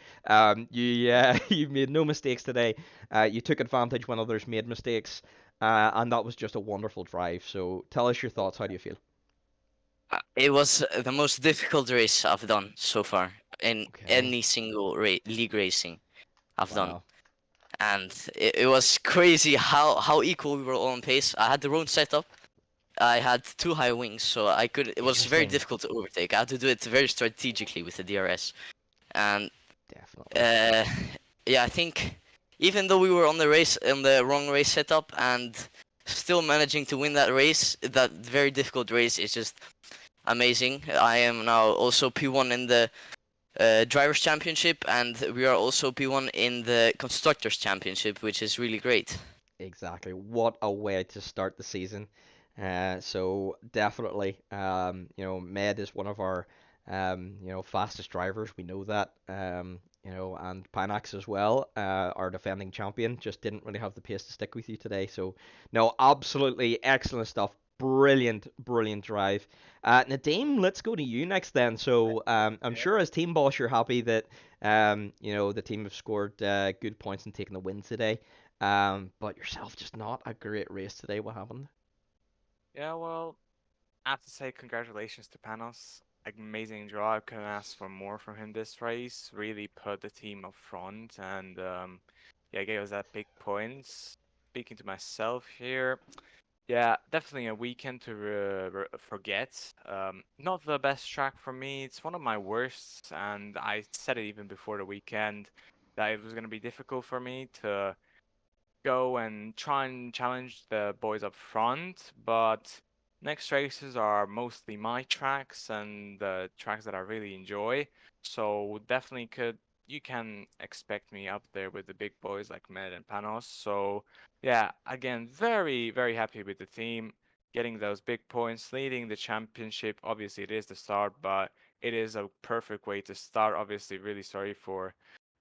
You made no mistakes today. You took advantage when others made mistakes, and that was just a wonderful drive. So tell us your thoughts. How do you feel? It was the most difficult race I've done so far in any single league racing I've done. And it was crazy how equal we were all on pace. I had the wrong setup. I had too high wings, so it was very difficult to overtake. I had to do it very strategically with the DRS. And definitely. yeah, I think even though we were on the wrong race setup and still managing to win that race, that very difficult race, is just amazing. I am now also P1 in the Drivers' Championship, and we are also P1 in the Constructors' Championship, which is really great. Exactly. What a way to start the season. So definitely, Med is one of our, fastest drivers. We know that. And Pinax as well, our defending champion, just didn't really have the pace to stick with you today. So, no, absolutely excellent stuff. Brilliant, brilliant drive. Nadeem, let's go to you next then. So, I'm sure as team boss, you're happy that, the team have scored good points and taken the win today. But yourself, just not a great race today. What happened? Yeah, well, I have to say congratulations to Panos. Amazing draw. I couldn't ask for more from him this race. Really put the team up front and yeah, gave us that big points. Speaking to myself here, yeah, definitely a weekend to forget. Not the best track for me. It's one of my worst, and I said it even before the weekend that it was going to be difficult for me to go and try and challenge the boys up front, but next races are mostly my tracks and the tracks that I really enjoy. So definitely you can expect me up there with the big boys like Med and Panos. So yeah, again, very, very happy with the team getting those big points, leading the championship. Obviously it is the start, but it is a perfect way to start. Obviously, really sorry for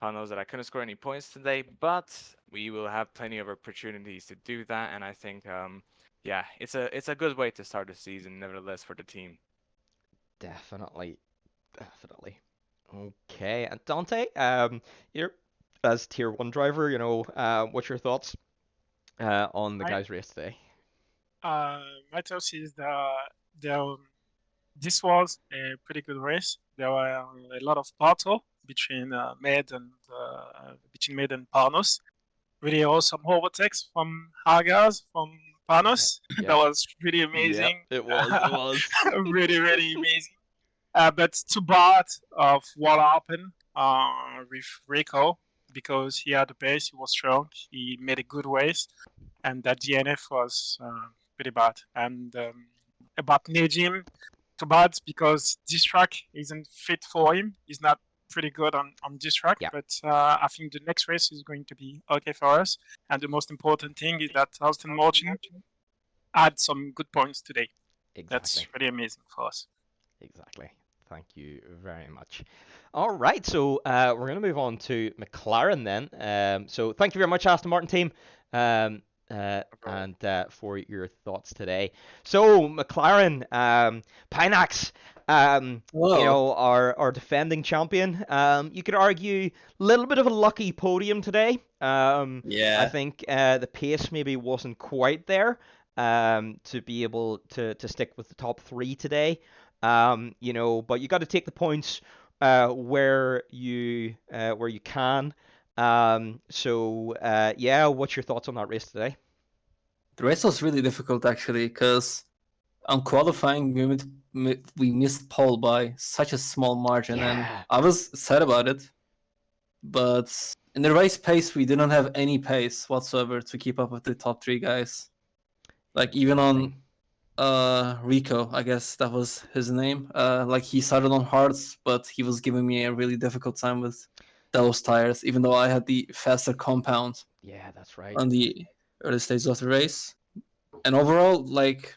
knows that I couldn't score any points today, but we will have plenty of opportunities to do that, and I think, yeah, it's a good way to start the season, nevertheless, for the team. Definitely, definitely. Okay, and Dante, you're as tier one driver, what's your thoughts on the My guys' race today? my thoughts is that there this was a pretty good race. There were a lot of battle between Med and Parnos. Really awesome overtakes from Hargaz, from Yeah, Panos. That yep, was pretty yep. amazing. It was, it was. Really, really amazing. But too bad of what happened with Rico because he had the pace, he was strong, he made a good race, and that DNF was pretty bad. And about Nejim, too bad because this track isn't fit for him. He's not pretty good on this track, Yeah, but I think the next race is going to be okay for us. And the most important thing is that Austin Martin had some good points today. That's exactly, really amazing for us. exactly. Thank you very much. All right, so we're going to move on to McLaren then. So thank you very much, Aston Martin team, and for your thoughts today. So McLaren, Pinax, Whoa. our defending champion. You could argue a little bit of a lucky podium today. I Yeah. think the pace maybe wasn't quite there to be able to stick with the top three today. But you got to take the points where you can. Yeah, what's your thoughts on that race today? The race was really difficult actually because on qualifying we missed pole by such a small margin, and Yeah, I was sad about it. But in the race pace, we didn't have any pace whatsoever to keep up with the top three guys. Like even interesting. on Rico, I guess that was his name. Like he started on hards, but he was giving me a really difficult time with those tires, even though I had the faster compound Yeah, that's right. on the early stages of the race. And overall, like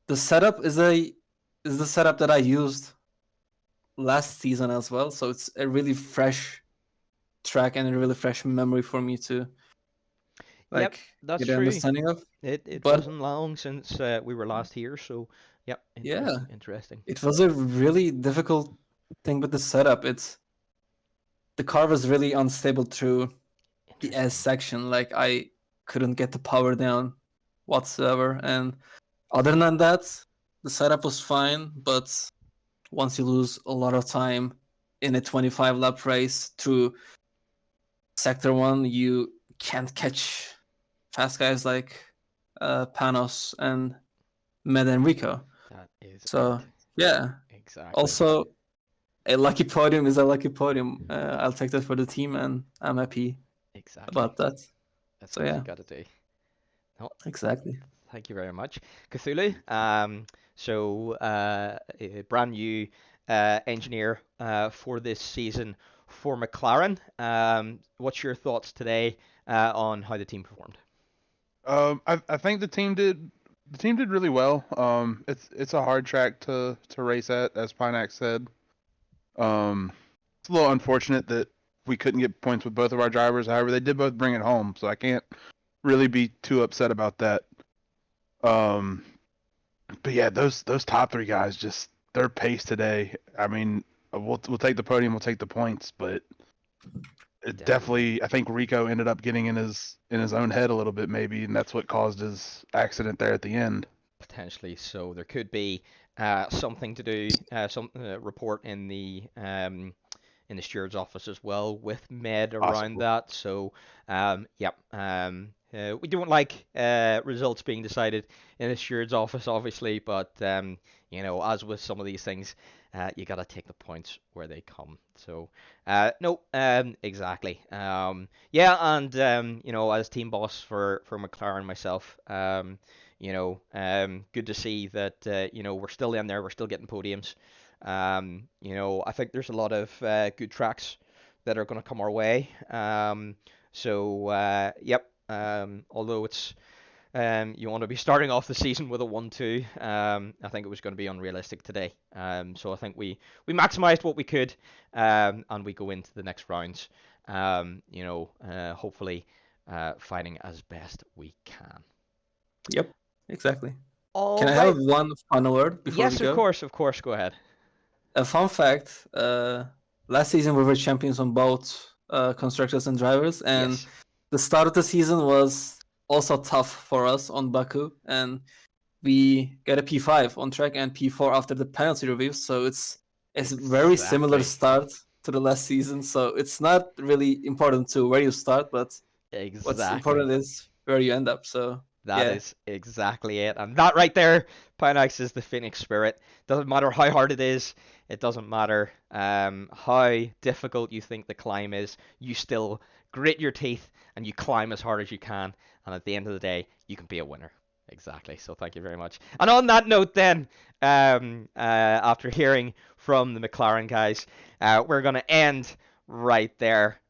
the setup is the setup that I used last season as well. So it's a really fresh track and a really fresh memory for me to Yep, like that's get an true. understanding of. It But wasn't long since we were last here, so yep, yeah, interesting, interesting. it was a really difficult thing with the setup. The car was really unstable through the S Interesting. section. Like I couldn't get the power down whatsoever. And other than that, the setup was fine. But once you lose a lot of time in a 25 lap race through sector one, you can't catch fast guys like Panos and Med and Rico. That is So it. yeah. Exactly. Also, a lucky podium is a lucky podium. I'll take that for the team, and I'm happy about that. That's so what yeah, you got to do. No, exactly. thank you very much, Cthulhu. Brand new engineer for this season for McLaren. What's your thoughts today on how the team performed? I think the team did really well. It's a hard track to race at, as Pinax said. It's a little unfortunate that we couldn't get points with both of our drivers. However, they did both bring it home, so I can't really be too upset about that. But yeah, those top three guys, just their pace today. I mean, we'll take the podium, we'll take the points, but it definitely, I think Rico ended up getting in his own head a little bit, maybe, and that's what caused his accident there at the end. Potentially, so there could be something to do, some report in the steward's office as well with Med around that. So, we don't like results being decided in the steward's office, obviously, but as with some of these things, you gotta take the points where they come. So, no, exactly. And as team boss for McLaren myself, good to see that we're still in there, we're still getting podiums. I think there's a lot of good tracks that are going to come our way. Although it's you want to be starting off the season with a 1-2, I think it was going to be unrealistic today. So I think we maximized what we could, and we go into the next rounds, hopefully fighting as best we can. Yep, exactly. All Can I have one final word before we go? Yes, of course. Go ahead. A fun fact: last season we were champions on both constructors and drivers, and the start of the season was also tough for us on Baku, and we got a P5 on track and P4 after the penalty review. So it's very similar start to the last season. So it's not really important to where you start, but what's important is where you end up. So that is exactly it. And that right there, Pinax, is the Phoenix spirit. Doesn't matter how hard it is. It doesn't matter how difficult you think the climb is. You still grit your teeth and you climb as hard as you can. And at the end of the day, you can be a winner. Exactly. So thank you very much. And on that note then, after hearing from the McLaren guys, we're going to end right there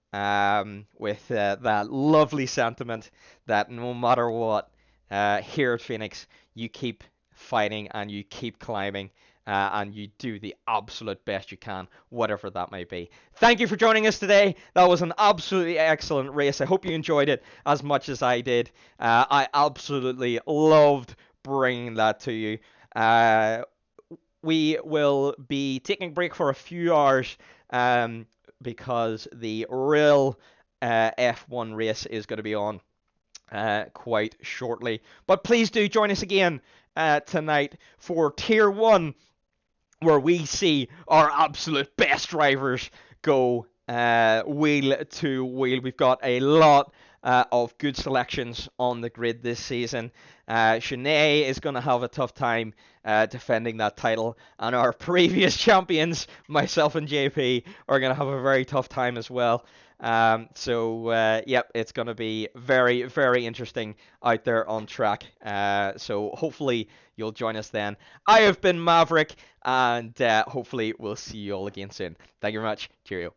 with that lovely sentiment that no matter what, here at Phoenix, you keep fighting and you keep climbing and you do the absolute best you can, whatever that may be. Thank you for joining us today. That was an absolutely excellent race. I hope you enjoyed it as much as I did. I absolutely loved bringing that to you. We will be taking a break for a few hours because the real F1 race is going to be on quite shortly. But please do join us again tonight for Tier 1, where we see our absolute best drivers go wheel to wheel. We've got a lot of good selections on the grid this season. Shanae is going to have a tough time defending that title, and our previous champions, myself and JP, are going to have a very tough time as well. It's going to be very, very interesting out there on track. So hopefully you'll join us then. I have been Maverick, and hopefully we'll see you all again soon. Thank you very much. Cheerio.